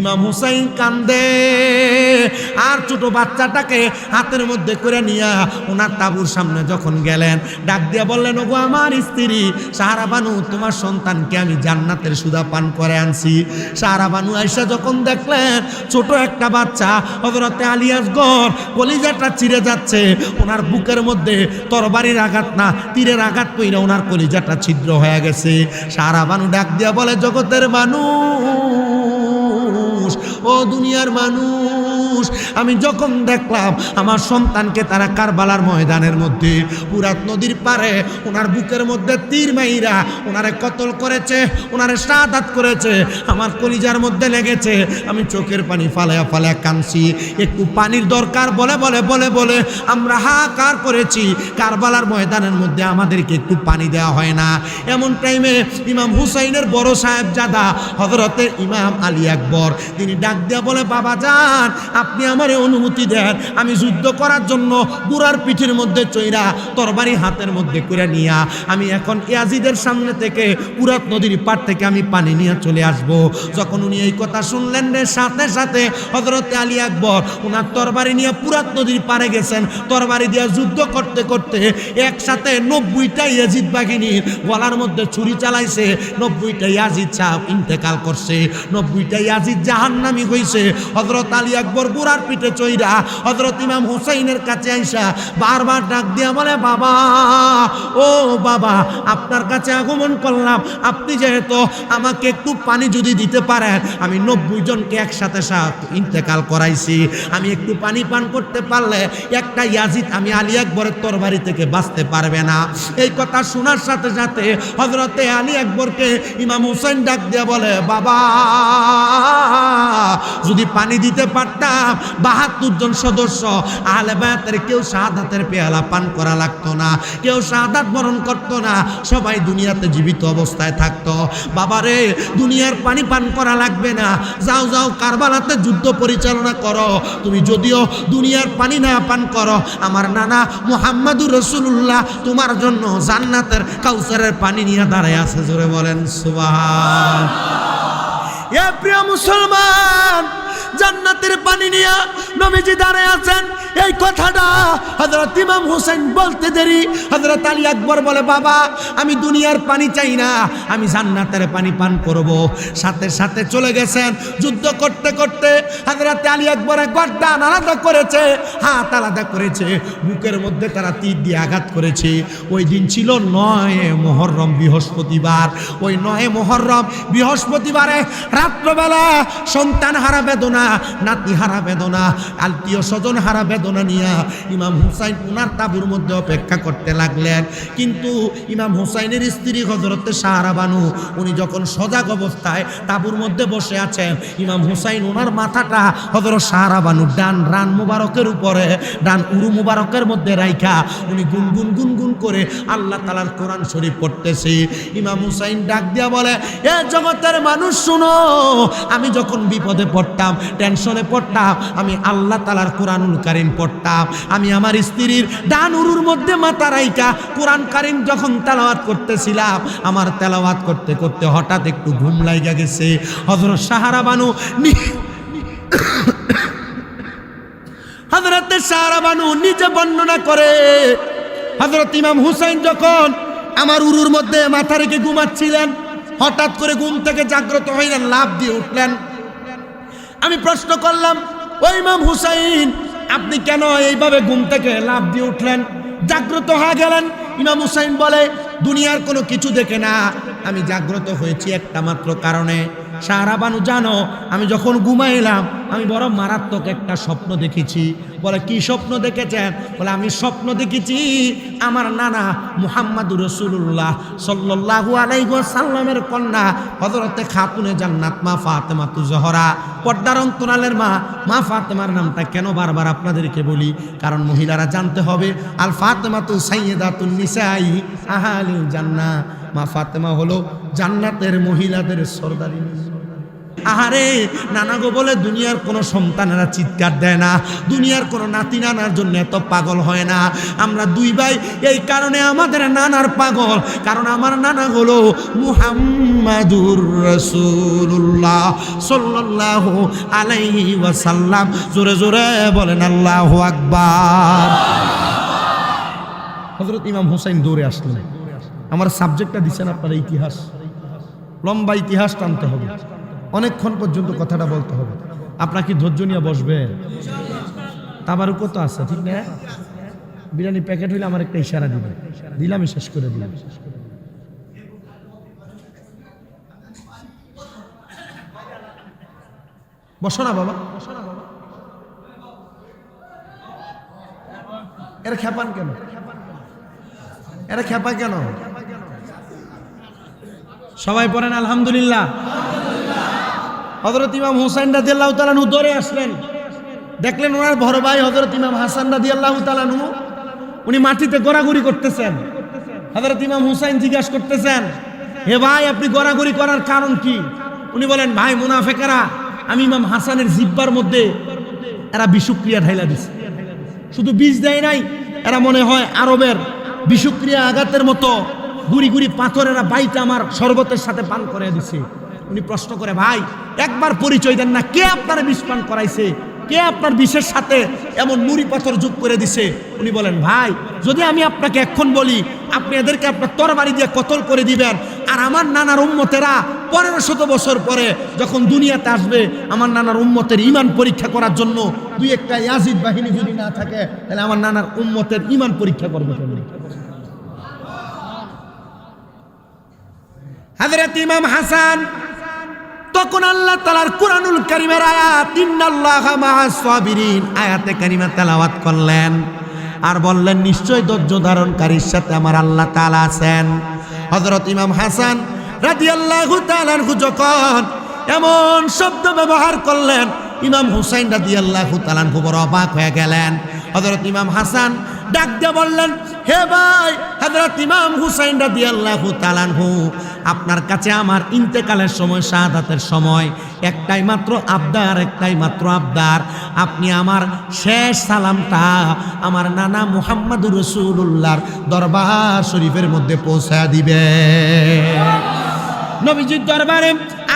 ইমাম হুসাইন কান্দে আর ছোট বাচ্চাটাকে হাতের মধ্যে করে নিয়ে ওনার তাঁবুর সামনে যখন গেলেন, ডাক দিয়া বললেন, ওগো আমার স্ত্রী সাহারা বানু, তোমার সন্তানকে আমি জান্নাতের সুধা পান করে আনছি। সাহারা বানু আয়েশা যখন দেখলেন ছোট একটা বাচ্চা হযরতে আলী আসগর কলিজাটা চিরে যাচ্ছে, ওনার বুকের মধ্যে তরবারির আঘাত না তীরের আঘাত কইরা ওনার কলিজাটা ছিদ্র হয়ে গেছে। সাহারা বানু ডাক দিয়া বলে, জগতের মানুষ, ও দুনিয়ার মানুষ, আমি যখন দেখলাম আমার সন্তানকে তারা কারবালার ময়দানের মধ্যে ফুরাত নদীর পারে ওনার বুকের মধ্যে তীর মাইরা ওনারে কতল করেছে, ওনারে শাহাদাত করেছে, আমার কলিজার মধ্যে লেগেছে, আমি চোখের পানি ফালায়া ফালায়া কাঁদছি। একটু পানির দরকার বলে বলে বলে বলে আমরা হাহাকার করেছি, কারবালার ময়দানের মধ্যে আমাদেরকে একটু পানি দেওয়া হয় না। এমন টাইমে ইমাম হুসাইনের বড় সাহেবজাদা হযরতে ইমাম আলী আকবর তিনি ডাক দিয়া বলে, বাবা যান, আপনি আমারে অনুমতি দেন, আমি যুদ্ধ করার জন্য বুড়ার পিঠের মধ্যে চইরা তরবারি হাতের মধ্যে করে নিয়া আমি এখন ইয়াজিদের সামনে থেকে ফুরাত নদীর পার থেকে আমি পানি নিয়ে চলে আসব। যখন উনি এই কথা শুনলেন রে, সাথে সাথে হযরতে আলী আকবর ওনার তরবারি নিয়ে ফুরাত নদীর পারে গেছেন। তরবারি দিয়ে যুদ্ধ করতে করতে একসাথে 90টা ইয়াজিদ বাহিনীর গলার মধ্যে ছুরি চালাইছে, 90টা ইয়াজিদ সাহেব ইন্তেকাল করছে, 90টা ইয়াজিদ জাহান্নামী হইছে। হযরত আলী আকবর বুড়ার পিঠে চইরা হযরত ইমাম হুসাইনের কাছে আইসা বারবার ডাক দিয়া বলে, বাবা, ও বাবা, আপনার কাছে আগমন করলাম, আপনি যেহেতু আমাকে একটু পানি যদি দিতে পারেন, আমি 90 জনকে একসাথে ইন্তেকাল করাইছি, আমি একটু পানি পান করতে পারলে একটা ইয়াজিদ আমি আলী আকবরের তরবারি থেকে বাঁচতে পারবে না। এই কথা শোনার সাথে সাথে হযরতে আলী আকবরকে ইমাম হুসাইন ডাক দিয়া বলে, বাবা, যদি পানি দিতে পারতাম 72 জন সদস্য আহলে বায়াতের কেউ শাহাদাতের পেয়ালা পান করা লাগতো না, কেউ শাহাদাত বরণ করতো না, সবাই দুনিয়াতে জীবিত অবস্থায় থাকতো। বাবারে, দুনিয়ার পানি পান করা লাগবে না, যাও যাও কারবালাতে যুদ্ধ পরিচালনা করো। তুমি যদিও দুনিয়ার পানি না পান করো, আমার নানা মুহাম্মাদুর রাসূলুল্লাহ তোমার জন্য জান্নাতের কাউসারের পানি নিয়ে দাঁড়ায় আছে। জোরে বলেন সুবহানাল্লাহ। এ প্রিয় মুসলমান, জান্নাতের পানি নিয়ে নবীজি দাঁড়ায় আছেন। এই কথাটা হযরত ইমাম হুসাইন বলতে দেরি হযরত আলী আকবর বলে, বাবা, আমি দুনিয়ার পানি চাই না, আমি জান্নাতের পানি পান করব। সাথে সাথে চলে গেছেন। যুদ্ধ করতে করতে হযরত আলী আকবর গর্দান আলাদা করেছে, হাত আলাদা করেছে, বুকের মধ্যে তারা তীর দিয়ে আঘাত করেছে। ওই দিন ছিল 9 মুহররম বৃহস্পতিবার। ওই 9 মুহররম বৃহস্পতিবারে রাত্রবেলা সন্তান হারা বেদনা, নাতি হারা বেদনা, আত্মীয় স্বজন হারা বেদনা নিয়ে ইমাম হুসাইন ওনার তাঁবুর মধ্যে অপেক্ষা করতে লাগলেন। কিন্তু ইমাম হুসাইনের স্ত্রী হযরতে সাহারা বানু উনি যখন সজাগ অবস্থায় তাঁবুর মধ্যে বসে আছেন, ইমাম হুসাইন ওনার মাথাটা হযরত সাহারা বানুর ডান রান মুবারকের উপরে, ডান উরু মুবারকের মধ্যে রাইখা উনি গুনগুন গুনগুন করে আল্লাহ তাআলার কোরআন শরীফ পড়তেছে। ইমাম হুসাইন ডাক দিয়া বলে, এ জগতের মানুষ শুনো, আমি যখন বিপদে পড়তাম, টেনশনে পড়তাম, আমি আল্লাহ তাআলার কোরআনুল কারীম পড়তাম। আমি আমার স্ত্রীর ডান উরুর মধ্যে মাথা রাইখা কোরআন কারীম যখন তেলাওয়াত করতেছিলাম, আমার তেলাওয়াত করতে করতে হঠাৎ একটু ঘুম লাগা গেছে। হযরত সাহারা বানু হযরতে সাহারা বানু নিজে বর্ণনা করে, হযরত ইমাম হুসাইন যখন আমার উরুর মধ্যে মাথা রেখে ঘুমাচ্ছিলেন, হঠাৎ করে ঘুম থেকে জাগ্রত হইলেন, লাফ দিয়ে উঠলেন। আমি প্রশ্ন করলাম, ও ইমাম হুসাইন, আপনি কেন এইভাবে ঘুম থেকে লাফ দিয়ে উঠলেন, জাগ্রত হয়ে গেলেন? ইমাম হুসাইন বলে, দুনিয়ার কোনো কিছু দেখে না, আমি জাগ্রত হয়েছি একটা মাত্র কারণে। সাহারা বানু, জানো, আমি যখন ঘুমাইলাম আমি বড় মারাত্মক একটা স্বপ্ন দেখেছি। বলে, কি স্বপ্ন দেখেছেন? বলে, আমি স্বপ্ন দেখেছি আমার নানা মুহাম্মাদুর রাসূলুল্লাহ সাল্লাল্লাহু আলাইহি ওয়াসাল্লামের কন্যা হযরতে খাতুনে জান্নাত মা ফাতেমাতুজ জোহরা, পর্দার অন্তরালের মা ফাতেমার নামটা কেন বারবার আপনাদেরকে বলি, কারণ মহিলারা জানতে হবে, আল ফাতেমাতু সাইয়্যিদাতুন নিসাই আহলিল জান্নাহ। মা ফাতেমা হলো জান্নাতের মহিলাদের সরদারিনী। আহারে নানা গো বলে দুনিয়ার কোনো সন্তানেরা চিৎকার দেয় না, দুনিয়ার কোনো নাতি নানার জন্য এত পাগল হয় না। আমরা দুই ভাই এই কারণে আমাদের নানার পাগল, কারণ আমার নানা হলো মুহাম্মাদুর রাসূলুল্লাহ সাল্লাল্লাহু আলাইহি ওয়াসাল্লাম। জোরে জোরে বলেন আল্লাহু আকবার। হযরত ইমাম হুসাইন দৌড়ে আসলেন। আমার সাবজেক্টটা দিচ্ছেন আপনারা ইতিহাস, লম্বা ইতিহাস টানতে হবে, অনেকক্ষণ পর্যন্ত কথাটা বলতে হবে। আপনার কি ধৈর্য নিয়ে বসবেন? তাবারুক তো আছে, ঠিক না? বিরিয়ানি প্যাকেট হইলে আমার একটা ইশারা দিবে, দিলামই, শেষ করে দিলাম। বসো না বাবা, এরা খেপান কেন? এরা খেপা কেন? সবাই পড়েন আলহামদুলিল্লাহ। হযরত ইমাম হুসাইন রাদিয়াল্লাহু তাআলা আনহু দৌড়ে আসলেন, দেখলেন ওনার বড় ভাই হযরত ইমাম হাসান রাদিয়াল্লাহু তাআলা আনহু উনি মাটিতে গড়াগড়ি করতেছেন। হযরত ইমাম হুসাইন জিজ্ঞাসা করতেছেন, হে ভাই আপনি গড়াগড়ি করার কারণ কি? উনি বলেন, ভাই মুনাফিকরা আমি ইমাম হাসানের জিহ্বার মধ্যে এরা বিষক্রিয়া ঢাইলা দিছে। শুধু বিষ দেয় নাই, এরা মনে হয় আরবের বিষক্রিয়া আঘাতের মতো গুড়ি গুড়ি পাথর এরা বাইটা আমার শরবতের সাথে পান করে দিছে। উনি প্রশ্ন করে, ভাই একবার পরিচয় দেন না, কে আপনার বিষ পান করাইছে? কে আপনার বিষের সাথে এমন নুরি পাথর যোগ করে দিছে? উনি বলেন, ভাই যদি আমি আপনাকে এখন বলি, আপনি এদেরকে আপনার তরবারি দিয়ে কতল করে দিবেন, আর আমার নানার উম্মতেরা 1500 বছর পরে যখন দুনিয়াতে আসবে, আমার নানার উম্মতের ঈমান পরীক্ষা করার জন্য দুই একটা ইয়াজিদ বাহিনী যদি না থাকে, তাহলে আমার নানার উম্মতের ঈমান পরীক্ষা করবে কেমন? হযরত ইমাম হাসান তখন আল্লাহ তাআলার কুরআনুল কারীমের আয়াত ইন্নাল্লাহা মাআস সাবিরিন আয়াতে কারিমা তেলাওয়াত করলেন, আর বললেন নিশ্চয় ধৈর্য ধারণকারীর সাথে আমার আল্লাহ তাআলা আছেন। হযরত ইমাম হাসান রাদিয়াল্লাহু তাআলা আনহু যখন এমন শব্দ ব্যবহার করলেন, ইমাম হুসাইন রাদিয়াল্লাহু তাআলা আনহু বড় অবাক হয়ে গেলেন। হযরত ইমাম হাসান ডাক দিয়ে বললেন, হে ভাই হযরত ইমাম হুসাইন রাদিয়াল্লাহু তাআলা আনহু, আপনার কাছে আমার ইন্তেকালের সময়, শাহাদাতের সময় একটাই মাত্র আবদার, একটাই মাত্র আবদার, আপনি আমার শেষ সালামটা আমার নানা মুহাম্মাদুর রাসূলুল্লাহর দরবার শরীফের মধ্যে পৌঁছা দিবেন। নবীজির দরবারে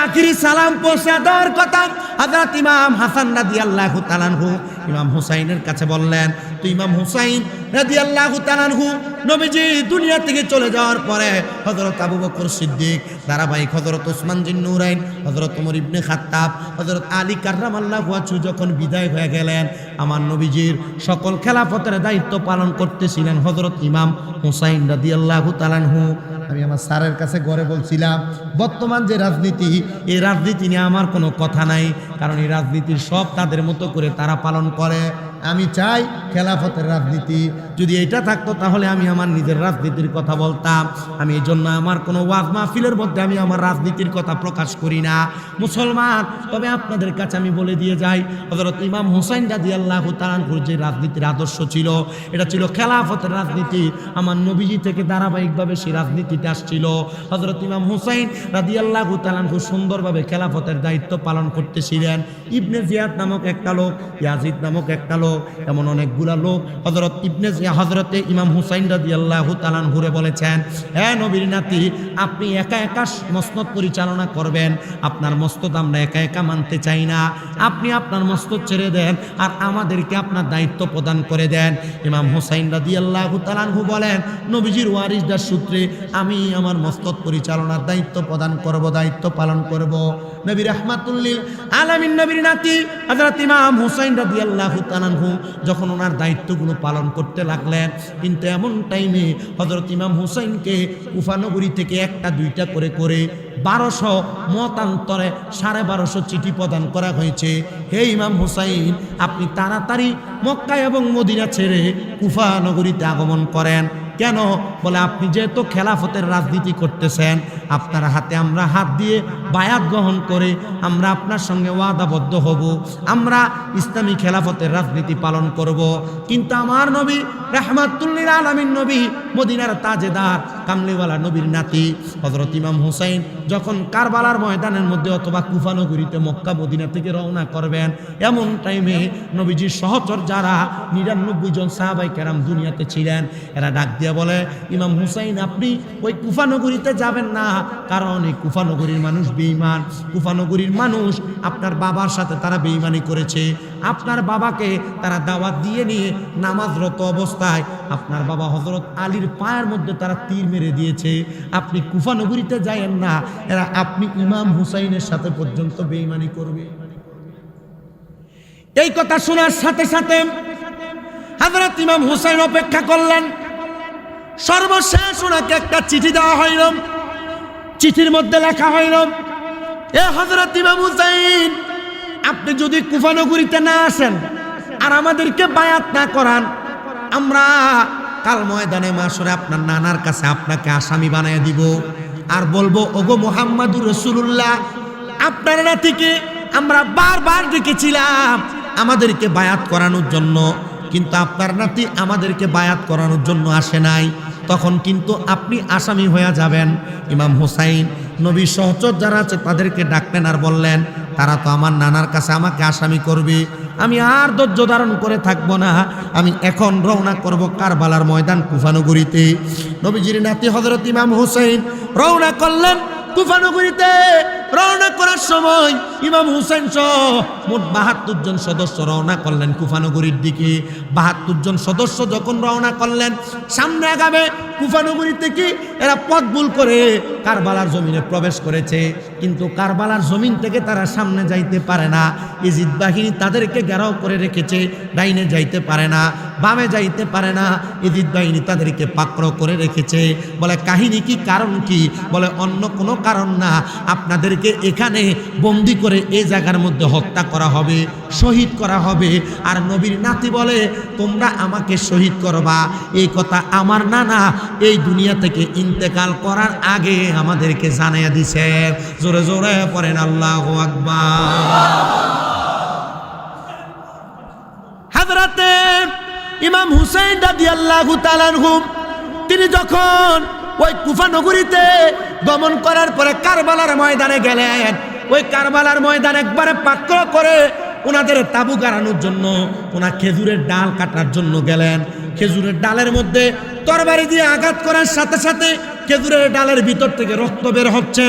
আখিরি সালাম পৌঁছে দেওয়ার কথা হযরত ইমাম হাসান রাদিয়াল্লাহু তাআলা আনহু ইমাম হুসাইনের কাছে বললেন। তো ইমাম হুসাইন রাদিয়াল্লাহু তাআলা আনহু নবীজি দুনিয়া থেকে চলে যাওয়ার পরে হযরত আবু বকর সিদ্দিক, ধারাবাহিক হযরত ওসমান জিন্নুরাইন, হযরত ওমর ইবনে খাত্তাব, হযরত আলী কাররামাল্লাহু ওয়াজহু যখন বিদায় হয়ে গেলেন, আমার নবীজির সকল খেলাফতের দায়িত্ব পালন করতেছিলেন হযরত ইমাম হুসাইন রাদিয়াল্লাহু তাআলা আনহু। আমি আমার স্যারের কাছে ঘরে বলছিলাম, বর্তমান যে রাজনীতি, এই রাজনীতি নিয়ে আমার কোনো কথা নাই, কারণ এই রাজনীতির সব তাদের মতো করে তারা পালন করে। আমি চাই খেলাফতের রাজনীতি যদি এটা থাকতো, তাহলে আমি আমার নিজের রাজনীতির কথা বলতাম। আমি এই জন্য আমার কোনো ওয়াজ মাহফিলের মধ্যে আমি আমার রাজনীতির কথা প্রকাশ করি না মুসলমান। তবে আপনাদের কাছে আমি বলে দিয়ে যাই, হযরত ইমাম হুসাইন রাদিয়াল্লাহু তাআলা আনহুর যে রাজনীতির আদর্শ ছিল, এটা ছিল খেলাফতের রাজনীতি। আমার নবীজি থেকে ধারাবাহিকভাবে সেই রাজনীতিতে আসছিল। হযরত ইমাম হুসাইন রাদিয়াল্লাহু তাআলা আনহু সুন্দরভাবে খেলাফতের দায়িত্ব পালন করতেছিলেন। ইবনে জিয়াদ নামক একটা লোক, ইয়াজিদ নামক একটা লোক, এমন অনেকগুলা লোক হযরতে ইমাম হুসাইন রাদিয়াল্লাহু তাআলা আনহুরে বলেছেন, হে নবীর নাতি, আপনি একা একা মসনদ পরিচালনা করবেন, আপনার মসনদ আমরা একা একা মানতে চাই না, আপনি আপনার মসনদ ছেড়ে দেন আর আমাদেরকে আপনার দায়িত্ব প্রদান করে দেন। ইমাম হুসাইন রাদিয়াল্লাহু তাআলা আনহু বলেন, নবীজির ওয়ারিসদার সূত্রে আমি আমার মসনদ পরিচালনার দায়িত্ব প্রদান করব, দায়িত্ব পালন করব। নবী রাহমাতুল লিল আলামিন, নবীর নাতি হযরত ইমাম হুসাইন রাদিয়াল্লাহু তাআলা আনহু যখন ওনার দায়িত্বগুলো পালন করতে লাগলেন, কিন্তু এমন টাইমে হযরত ইমাম হুসাইনকে কুফা নগরী থেকে একটা দুইটা করে 1200 মতান্তরে 1250 চিঠি প্রদান করা হয়েছে। হে ইমাম হুসাইন, আপনি তাড়াতাড়ি মক্কা এবং মদিনা ছেড়ে কুফা নগরীতে আগমন করেন। কেন? বলে আপনি যেহেতু খেলাফতের রাজনীতি করতেছেন, আপনার হাতে আমরা হাত দিয়ে বায়াত গ্রহণ করে আমরা আপনার সঙ্গে ওয়াদাবদ্ধ হব, আমরা ইসলামী খেলাফতের রাজনীতি পালন করব। কিন্তু আমার নবী রাহমাতুল লিল আলামিন নবী, মদিনার তাজেদার কামলিওয়ালা নবীর নাতি হযরত ইমাম হুসাইন যখন কারবালার ময়দানের মধ্যে অথবা কুফা নগরীতে মক্কা মদিনা থেকে রওনা করবেন, এমন টাইমে নবীজির সহচর যারা 99 জন সাহাবায়ে কেরাম দুনিয়াতে ছিলেন, এরা ডাক দিয়ে বলে, ইমাম হুসাইন আপনি ওই কুফা নগরীতে যাবেন না, কারণ এই কুফা নগরীর মানুষ বেঈমান। কুফা নগরীর মানুষ আপনার বাবার সাথে তারা বেঈমানি করেছে, আপনার বাবাকে তারা দাওয়াত দিয়ে নিয়ে নামাজরত অবস্থায় আপনার বাবা হযরত আলীর পায়ের মধ্যে তারা তীর মেরে দিয়েছে। আপনি কুফা নগরীতে যায়েন না, এরা আপনি ইমাম হুসাইনের সাথে পর্যন্ত বেঈমানি করবে। এই কথা শোনার সাথে সাথে হযরত ইমাম হুসাইন অপেক্ষা করলেন। সর্বশেষ ওনাকে একটা চিঠি দেওয়া হইল। চিঠির মধ্যে লেখা হইল, এ হযরত ইমাম হুসাইন, আপনি যদি কুফা নগরীতে না আসেন আর আমাদেরকে বায়াত না করান, আমরা কাল ময়দানে মাশরে আপনার নানার কাছে আপনাকে আসামি বানিয়ে দিব আর বলবো, ওগো মুহাম্মাদুর রাসূলুল্লাহ, আপনার নাতিকে আমরা বারবার ডেকেছিলাম আমাদেরকে বায়াত করানোর জন্য, কিন্তু আপনার নাতি আমাদেরকে বায়াত করানোর জন্য আসে নাই। তখন কিন্তু আপনি আসামি হয়ে যাবেন। ইমাম হুসাইন নবীর সহচর যারা আছে তাদেরকে ডাকলেন আর বললেন, তারা তো আমার নানার কাছে আমাকে আসামি করবে, আমি আর ধৈর্য ধারণ করে থাকবো না, আমি এখন রওনা করব কারবালার ময়দান কুফা নগরীতে। নবীজির নাতি হযরত ইমাম হুসাইন রওনা করলেন কুফা নগরীতে। রওনা করার সময় ইমাম হুসাইন সহ মোট 72 জন সদস্য রওনা করলেন কুফা নগরীর দিকে। 72 জন সদস্য যখন রওনা করলেন, সামনে আগাবে কুফা নগরী থেকে এরা পথ ভুল করে কারবালার জমিনে প্রবেশ করেছে, কিন্তু কারবালার জমিন থেকে তারা সামনে যাইতে পারে না। ইজিদ বাহিনী তাদেরকে ঘেরাও করে রেখেছে, ডাইনে যাইতে পারে না, বামে যাইতে পারে না। ইজিদ বাহিনী তাদেরকে পাকড়াও করে রেখেছে। বলে কাহিনী কি, কারণ কি? বলে অন্য কোনো কারণ না, আপনাদেরকে এখানে বন্দি করে এই জায়গার মধ্যে হত্যা করা হবে, শহীদ করা হবে। আর নবীর নাতি বলে, তোমরা আমাকে শহীদ করবা, এই কথা আমার নানা এই দুনিয়া থেকে ইন্তেকাল করার আগে আমাদেরকে জানিয়ে দিছে। জোরে জোরে পড়েন আল্লাহু আকবার। হযরতে ইমাম হুসাইন রাদিয়াল্লাহু তাআলা আনহু তিনি যখন ওই কুফা নগরীতে গমন করার পরে কারবালার ময়দানে গেলেন, ওই কারবালার ময়দান একবারে পাকড় করে ওনাদের তাবু গাড়ানোর জন্য, ওনা খেজুরের ডাল কাটার জন্য গেলেন। খেজুরের ডালের মধ্যে তরবারি দিয়ে আঘাত করার সাথে সাথে খেজুরের ডালের ভিতর থেকে রক্ত বের হচ্ছে।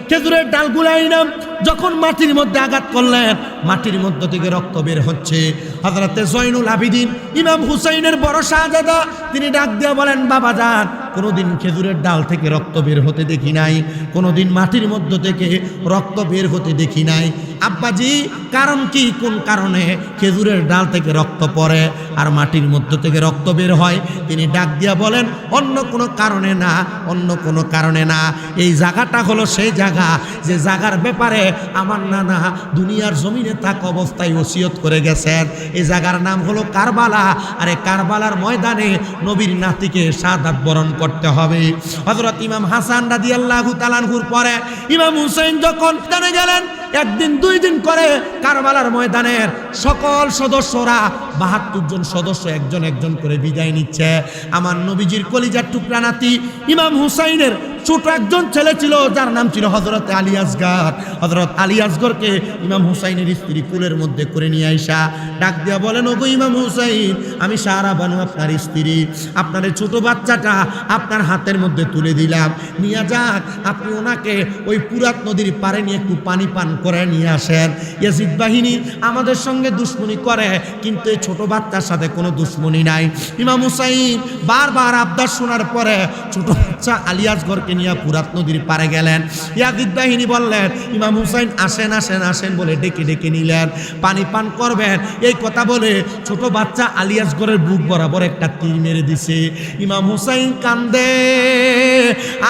খেজুরের ডালগুলাই নাম যখন মাটির মধ্যে আঘাত করলেন, মাটির মধ্য থেকে রক্ত বের হচ্ছে। হযরতে জয়নুল আবিদিন ইমাম হুসাইনের বড় শাহজাদা তিনি ডাক দিয়ে বলেন, বাবা যান, কোনোদিন খেজুরের ডাল থেকে রক্ত বের হতে দেখি নাই, কোনোদিন মাটির মধ্য থেকে রক্ত বের হতে দেখি নাই। আব্বাজি, কারণ কি, কোন কারণে খেজুরের ডাল থেকে রক্ত পড়ে আর মাটির মধ্য থেকে রক্ত বের হয়? তিনি ডাক দিয়া বলেন, অন্য কোনো কারণে না, অন্য কোনো কারণে না। এই জায়গাটা হলো সেই জায়গা যে জায়গার ব্যাপারে আমার নানা দুনিয়ার জমিনে থাকা অবস্থায় ওসিয়ত করে গেছেন। এই জায়গার নাম হলো কারবালা। আর এই কারবালার ময়দানে নবীর নাতিকে শাহাদাত বরণ করতে হবে। হযরত ইমাম হাসান রাদিয়াল্লাহু তাআলা আনহুর পরে ইমাম হুসাইন যখন জানে গেলেন, একদিন দুই দিন করে কারবালার ময়দানের সকল সদস্যরা 72 জন সদস্য একজন একজন করে বিদায় নিচ্ছে। আমার নবীজির কলিজার টুকরা নাতি ইমাম হুসাইনের ছোট একজন ছেলে ছিল যার নাম ছিল হযরত আলী আসগর। হযরত আলী আসগরকে ইমাম হুসাইনের স্ত্রী কুলের মধ্যে করে নিয়ে আইসা ডাক দিয়া বলেন, ওগো ইমাম হুসাইন, আমি সারা বানু আপনার স্ত্রী, আপনার ছোট বাচ্চাটা আপনার হাতের মধ্যে তুলে দিলাম, নিয়ে যাক, আপনি ওনাকে ওই পুরাত নদীর পাড়ে নিয়ে একটু পানি পান করে নিয়ে আসেন। ইয়াজিদ বাহিনী আমাদের সঙ্গে দুশ্মনী করে, কিন্তু এই ছোট বাচ্চার সাথে কোনো দুশ্মনী নাই। ইমাম হুসাইন বারবার আবদার শোনার পরে ছোট বাচ্চা আলী আসগরকে নিয়ে পুরাত নদীর পাড়ে গেলেন। ইয়াজিদ বাহিনী বললেন, ইমাম হুসাইন আসেন আসেন আসেন বলে ডেকে ডেকে নিলেন, পানি পান করবেন। এই কথা বলে ছোট বাচ্চা আলী আসগরের বুক বরাবর একটা তীর মেরে দিছে। ইমাম হুসাইন কান্দে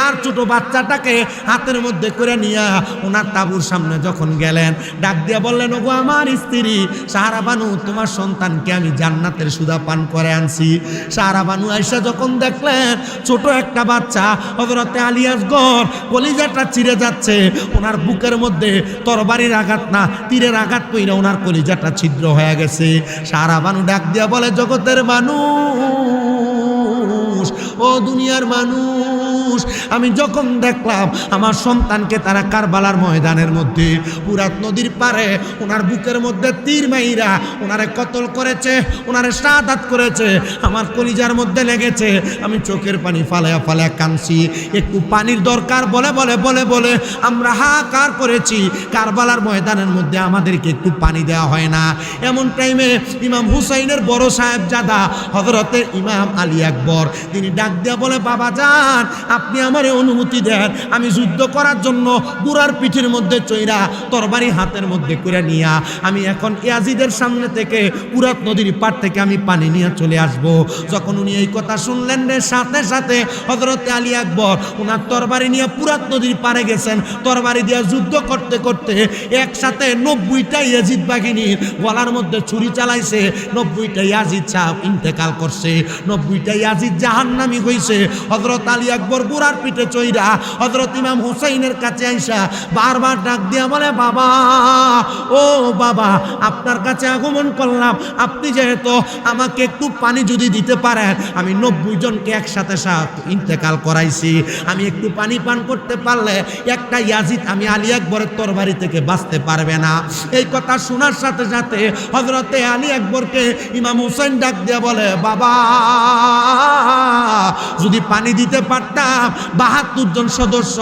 আর ছোট বাচ্চাটাকে হাতের মধ্যে করে নিয়ে ওনার তাঁবুর সামনে যখন গেলেন, ডাক দিয়া বললেন, ওগো আমার স্ত্রী সাহারা বানু, তোমার সন্তানকে আমি জান্নাতের সুধা পান করে আনছি। সাহারা বানু আয়েশা যখন দেখলেন ছোট একটা বাচ্চা হযরতে আলিয়াসগর কলিজাটা চিরে যাচ্ছে, ওনার বুকের মধ্যে তরবারির আঘাত না তীরের আঘাত কইরা ওনার কলিজাটা ছিদ্র হয়ে গেছে। সারা বানু ডাক দিয়া বলে, জগতের মানুষ, ও দুনিয়ার মানুষ, আমি যখন দেখলাম আমার সন্তানকে তারা কারবালার ময়দানের মধ্যে ফুরাত নদীর পারে ওনার বুকের মধ্যে তীর মাইরা ওনারে কতল করেছে, ওনারে শাহাদাত করেছে, আমার কলিজার মধ্যে লেগেছে। আমি চোখের পানি ফালায়া ফালায়া কাঁদছি। একটু পানির দরকার বলে বলে বলে বলে আমরা হাহাকার করেছি। কারবালার ময়দানের মধ্যে আমাদেরকে একটু পানি দেওয়া হয় না। এমন টাইমে ইমাম হুসাইনের বড় সাহেবজাদা হযরতে ইমাম আলী আকবর তিনি ডাক দিয়া বলে, বাবা যান, আপনি আমারে অনুমতি দেন, আমি যুদ্ধ করার জন্য বুড়ার পিঠের মধ্যে চইরা তরবারি হাতের মধ্যে করে নিয়া আমি এখন ইয়াজিদের সামনে থেকে ফুরাত নদীর পার থেকে আমি পানি নিয়ে চলে আসব। যখন উনি এই কথা শুনলেন রে, সাথে সাথে হযরতে আলী আকবর ওনার তরবারি নিয়ে ফুরাত নদীর পারে গেছেন। তরবারি দিয়ে যুদ্ধ করতে করতে একসাথে 90টা ইয়াজিদ বাহিনীর গলার মধ্যে ছুরি চালাইছে। 90টা ইয়াজিদ সাহেব ইন্তেকাল করছে, 90টা ইয়াজিদ জাহান্নামী হইছে। হযরত আলী আকবর বুড়ার পিঠে চইরা হযরত ইমাম হুসাইনের কাছে আইসা বারবার ডাক দিয়া বলে, বাবা, ও বাবা, আপনার কাছে আগমন করলাম, আপনি যেহেতু আমাকে একটু পানি যদি দিতে পারেন, আমি 90 জনকে একসাথে ইন্তেকাল করাইছি, আমি একটু পানি পান করতে পারলে একটা ইয়াজিদ আমি আলী আকবরের তরবারি থেকে বাঁচতে পারবে না। এই কথা শোনার সাথে সাথে হযরতে আলী আকবরকে ইমাম হুসাইন ডাক দিয়া বলে, বাবা, যদি পানি দিতে পারতাম 72 জন সদস্য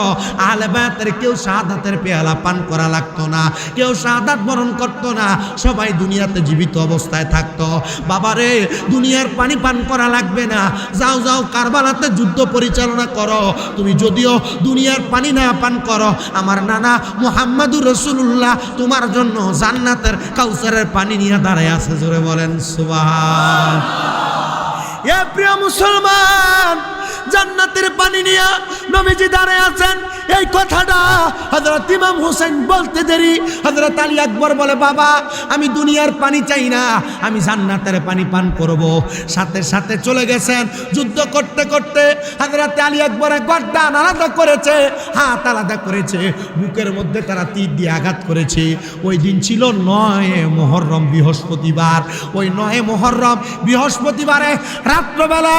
আহলে বায়াতের কেউ শাহাদাতের পেয়ালা পান করা লাগতো না, কেউ শাহাদাত বরণ করতো না, সবাই দুনিয়াতে জীবিত অবস্থায় থাকতো। বাবারে, দুনিয়ার পানি পান করা লাগবে না, যাও যাও কারবালাতে যুদ্ধ পরিচালনা করো। তুমি যদিও দুনিয়ার পানি না পান করো, আমার নানা মুহাম্মাদুর রাসূলুল্লাহ তোমার জন্য জান্নাতের কাউসারের পানি নিয়ে দাঁড়ায় আছে। জোরে বলেন সুবহানাল্লাহ। এ প্রিয় মুসলমান, জান্নাতের পানি নিয়ে নবীজি দাঁড়ায় আছেন। এই কথাটা হযরত ইমাম হুসাইন বলতে দেরি হযরত আলী আকবর বলে, বাবা, আমি দুনিয়ার পানি চাই না, আমি জান্নাতের পানি পান করব। সাথে সাথে চলে গেছেন। যুদ্ধ করতে করতে হযরত আলী আকবরের গর্দান আলাদা করেছে, হাত আলাদা করেছে, বুকের মধ্যে তারা তীর দিয়ে আঘাত করেছে। ওই দিন ছিল 9 মুহররম বৃহস্পতিবার। ওই 9 মুহররম বৃহস্পতিবারে রাত্রবেলা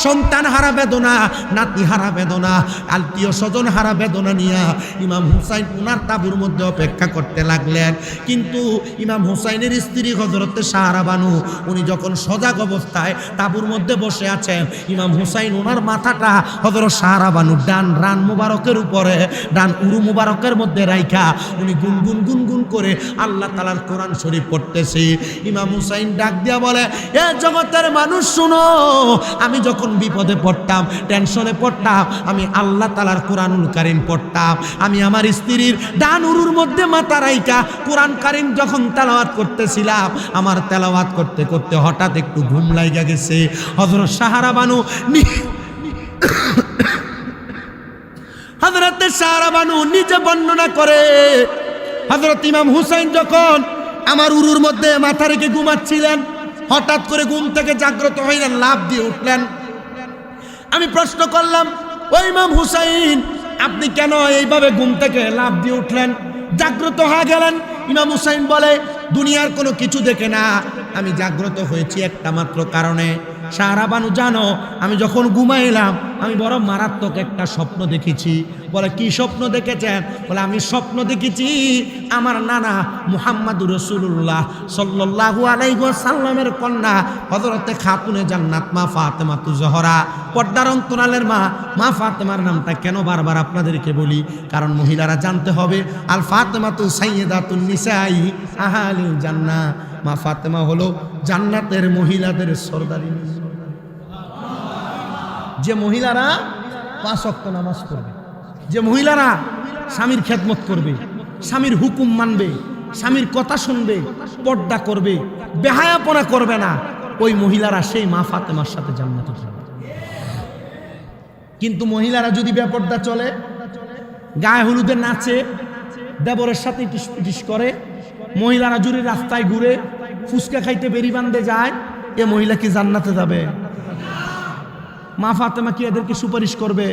সন্তান হারা বেদনা, নাতি হারা বেদনা, আত্মীয় স্বজন হারা বেদনা নিয়ে ইমাম হুসাইন উনার তাঁবুর মধ্যে অপেক্ষা করতে লাগলেন। কিন্তু ইমাম হুসাইনের স্ত্রী হযরতে সাহারা বানু উনি যখন সজাগ অবস্থায় তাঁবুর মধ্যে বসে আছেন, ইমাম হুসাইন ওনার মাথাটা হযরত সাহারা বানুর ডান রান মুবারকের উপরে, ডান উরু মুবারকের মধ্যে রাইখা উনি গুনগুন গুনগুন করে আল্লাহ তাআলার কোরআন শরীফ পড়তেছে। ইমাম হুসাইন ডাক দিয়া বলে, এ জগতের মানুষ শুনো, আমি যখন বিপদে পড়তাম, টেনশনে পড়তাম, আমি আল্লাহ তাআলার কোরআনুল কারীম পড়তাম। আমি আমার স্ত্রীর ডান উরুর মধ্যে মাথা রাইখা কোরআন কারীম যখন তেলাওয়াত করতেছিলাম, আমার তেলাওয়াত করতে করতে হঠাৎ একটু ঘুম লাগা গেছে। হযরত সাহারা বানু হযরতে সাহারা বানু নিজে বর্ণনা করে, হযরত ইমাম হুসাইন যখন আমার উরুর মধ্যে মাথা রেখে ঘুমাচ্ছিলেন, হঠাৎ করে ঘুম থেকে জাগ্রত হইলেন, লাফ দিয়ে উঠলেন। আমি প্রশ্ন করলাম, ও ইমাম হুসাইন, আপনি কেন এইভাবে ঘুম থেকে লাফ দিয়ে উঠলেন, জাগ্রত হয়ে গেলেন? ইমাম হুসাইন বলে, দুনিয়ার কোনো কিছু দেখে না, আমি জাগ্রত হয়েছি একটা মাত্র কারণে। সাহারা বানু, জানো, আমি যখন ঘুমাইলাম আমি বড় মারাত্মক একটা স্বপ্ন দেখেছি। বলে, কি স্বপ্ন দেখেছেন? বলে, আমি স্বপ্ন দেখেছি আমার নানা মুহাম্মাদুর রাসূলুল্লাহ সাল্লাল্লাহু আলাইহি ওয়াসাল্লামের কন্যা হযরতে খাতুনে জান্নাত মা ফাতেমাতু জোহরা, পর্দার অন্তরালের মা ফাতেমার নামটা কেন বারবার আপনাদেরকে বলি, কারণ মহিলারা জানতে হবে, আল ফাতেমাতু সাইয়্যিদাতুন নিসাই আহলিল জান্নাহ। মা ফাতেমা হলো জান্নাতের মহিলাদের সরদারি। যে মহিলারা 5 ওয়াক্ত নামাজ পড়বে, যে মহিলারা স্বামীর খেদমত করবে, স্বামীর হুকুম মানবে, স্বামীর কথা শুনবে, পর্দা করবে, বেহায়াপনা করবে না, ওই মহিলারা সেই মা ফাতেমার সাথে জান্নাতে যাবে। কিন্তু মহিলারা যদি বেপর্দা চলে, গায়ে হলুদে নাচে, দেবরের সাথে টিস করে, মহিলারা জুড়ে রাস্তায় ঘুরে, ফুচকা খাইতে বেরি বান্ধে যায়, এ মহিলা কি জান্নাতে যাবে? মা ফাতেমা কি এদেরকে সুপারিশ করবে?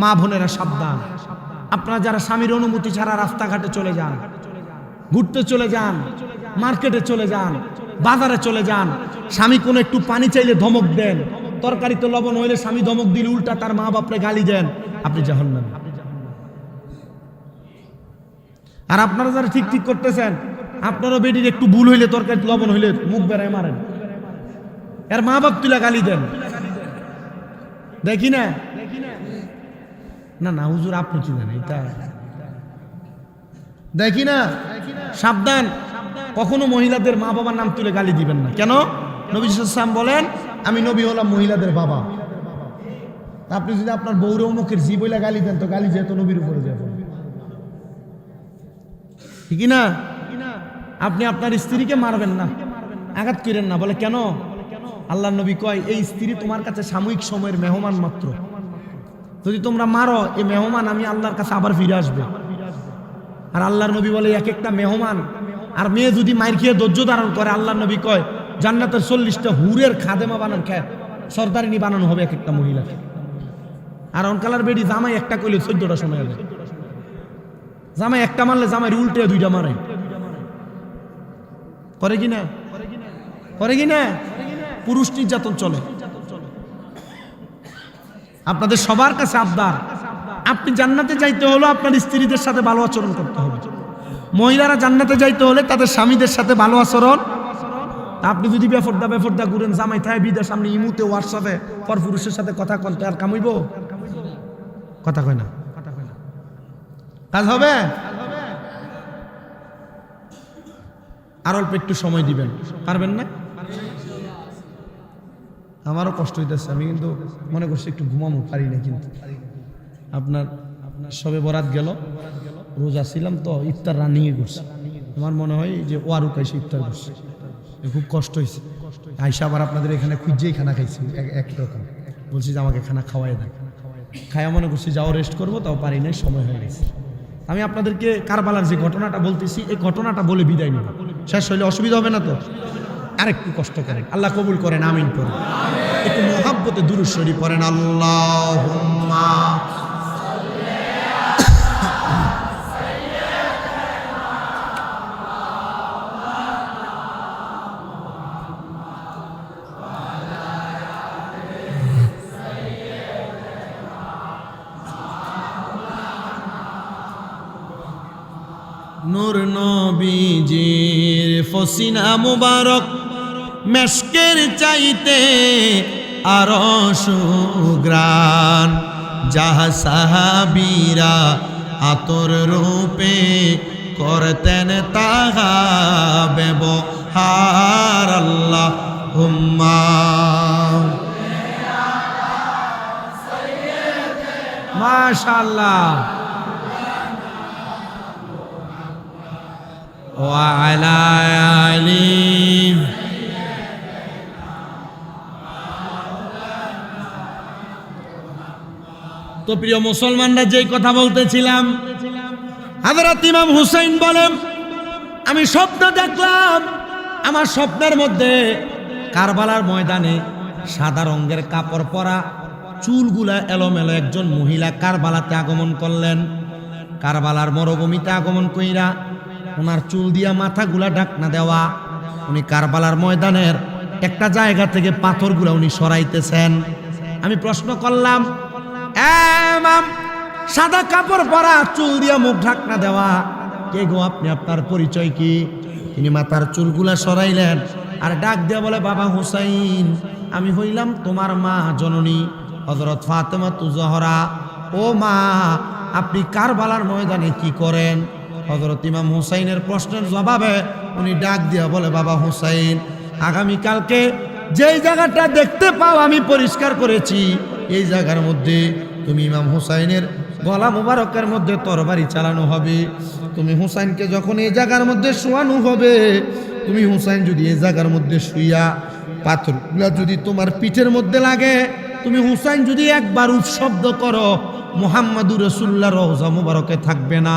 মা বোনেরা সাবধান, আপনারা যারা স্বামীর অনুমতি ছাড়া রাস্তাঘাটে চলে যান, ঘুরতে চলে যান, মার্কেটে চলে যান, বাজারে চলে যান, স্বামী কোনো একটু পানি চাইলে ধমক দেন, তরকারিতে লবণ হইলে স্বামী ধমক দিলে উল্টা তার মা বাপরে গালি দেন, আপনি জাহান্নামী। আর আপনারা যারা ঠিক ঠিক করতেছেন, আপনারও বেটির একটু ভুল হইলে তরকারিতে লবণ হইলে মুখ বেড়ায় মারেন, এর মা বাপ তুলে গালি দেন, দেখি না? না না হুজুর আপনি চিনেন এটা, দেখি না? সাবধান, কখনো মহিলাদের মা বাবার নাম তুলে গালি দিবেন না। কেন? নবী সাল্লাল্লাহু আলাইহি ওয়াসাল্লাম বলেন, আমি নবী হলাম মহিলাদের বাবা। আপনি যদি আপনার বউরে মুখের জি বইলা গালি দেন, তো গালি যেহেতু নবীর উপরে যাবে, ঠিক না? আপনি আপনার স্ত্রীকে মারবেন না, আঘাত করেন না। বলে কেন? আল্লাহর নবী কয়, এই স্ত্রী তোমার কাছে সাময়িক সময়ের মেহমান মাত্র, যদি তোমরা মারো এই মেহমান আমি আল্লাহর কাছে আবার ফিরে আসবে। আর আল্লাহর নবী বলে, এক একটা মেহমান আর মেয়ে যদি মাইর খেয়ে ধৈর্য ধারণ করে, আল্লাহর নবী কয় জান্নাতের 40টা হুরের খাদেমা বানানো খায় সর্দারিনী বানানো হবে এক একটা মহিলাকে। আর অনকালার বেডি জামাই একটা কইলে 14টা সময় হবে, জামাই একটা মারলে জামাই উল্টে 2টা মারে, করে কি না? করে কি না? পুরুষ নির্যাতন চলে। আপনাদের সবার কাছে আবদার, আপনি জান্নাতে যাইতে হলো আপনার স্ত্রীদের সাথে ভালো আচরণ করতে হবে। মহিলারা জান্নাতে যাইতে হলে তাদের স্বামীদের সাথে ভালো আচরণ। আপনি যদি বেফরদা ঘুরেন, জামাই থাকে বিদের সামনে ইমুতে হোয়াটসঅ্যাপে পর পুরুষের সাথে কথা কন, আর কামাইব? কথা কয় না, কাজ হবে? আর অল্প একটু সময় দিবেন, পারবেন না? আমারও কষ্ট হইতেছে, আমি কিন্তু মনে করছি একটু ঘুমামো, পারি না। কিন্তু আপনার সবে বরাত গেল, রোজা ছিলাম তো, ইফতার রানিংয়ে করছি। আমার মনে হয় যে ওয়ারুক আইসে ইফতার করছে, খুব কষ্ট হয়েছে। আইসা আবার আপনাদের এখানে খুঁজেই খানা খাইছি একরকম, বলছি যে আমাকে খানা খাওয়াই দেন। খায়া মনে করছি যাও রেস্ট করবো, তাও পারি নাই, সময় হয়ে গেছে। আমি আপনাদেরকে কারবালার যে ঘটনাটা বলতেছি, এই ঘটনাটা বলে বিদায় নিব, শেষ হইলে অসুবিধা হবে না তো? আরেকটু কষ্ট করেন, আল্লাহ কবুল করেন, আমিন করেন। একটু মোহাব্বতে দুরূদ শরীফ পড়েন, আল্লাহুম্মা নূর নবীজির ফসিনা মুবারক মেশকের চাইতে আরো সুগ্রাণ, যাহা সাহাবীরা আতর রূপে করতেন তাহা ব্যবহার। আল্লাহুম্মা মাশাআল্লাহ ওয়া আলা আলি। তো প্রিয় মুসলমানরা, যেই কথা বলতেছিলাম, হযরত ইমাম হুসাইন বলেন, আমি স্বপ্ন দেখলাম, আমার স্বপ্নের মধ্যে কারবালার ময়দানে সাদা রঙের কাপড় পরা, চুলগুলা এলোমেলো একজন মহিলা কারবালাতে আগমন করলেন। কারবালার মরুভূমিতে আগমন কইরা ওনার চুল দিয়া মাথাগুলা ঢাকনা দেওয়া, উনি কারবালার ময়দানের একটা জায়গা থেকে পাথরগুলা উনি সরাইতেছেন। আমি প্রশ্ন করলাম, ইমাম, সাদা কাপড় পরা, চুল দিয়া মুখ ঢাকনা দেওয়া, কে গো আপনি? আপনার পরিচয় কি? তিনি মাথার চুলগুলা সরাইলেন আর ডাক দিয়া বলে, বাবা হুসাইন, আমি হইলাম তোমার মা জননী হযরত ফাতেমা জহরা। ও মা, আপনি কারবালার ময়দানে কি করেন? হযরত ইমাম হুসাইনের প্রশ্নের জবাবে উনি ডাক দিয়া বলে, বাবা হুসাইন, আগামীকালকে যেই জায়গাটা দেখতে পাও আমি পরিষ্কার করেছি, এই জায়গার মধ্যে তুমি ইমাম হুসাইনের গলা মুবারকের মধ্যে তরবারি চালানো হবে। তুমি হুসাইনকে যখন এই জায়গার মধ্যে শোয়ানো হবে, তুমি হুসাইন যদি এই জায়গার মধ্যে শুইয়া পাথরগুলা যদি তোমার পিঠের মধ্যে লাগে, তুমি হুসাইন যদি একবার উৎশব্দ করো, মুহাম্মাদুর রাসূলুল্লাহ রওজা মুবারকে থাকবে না।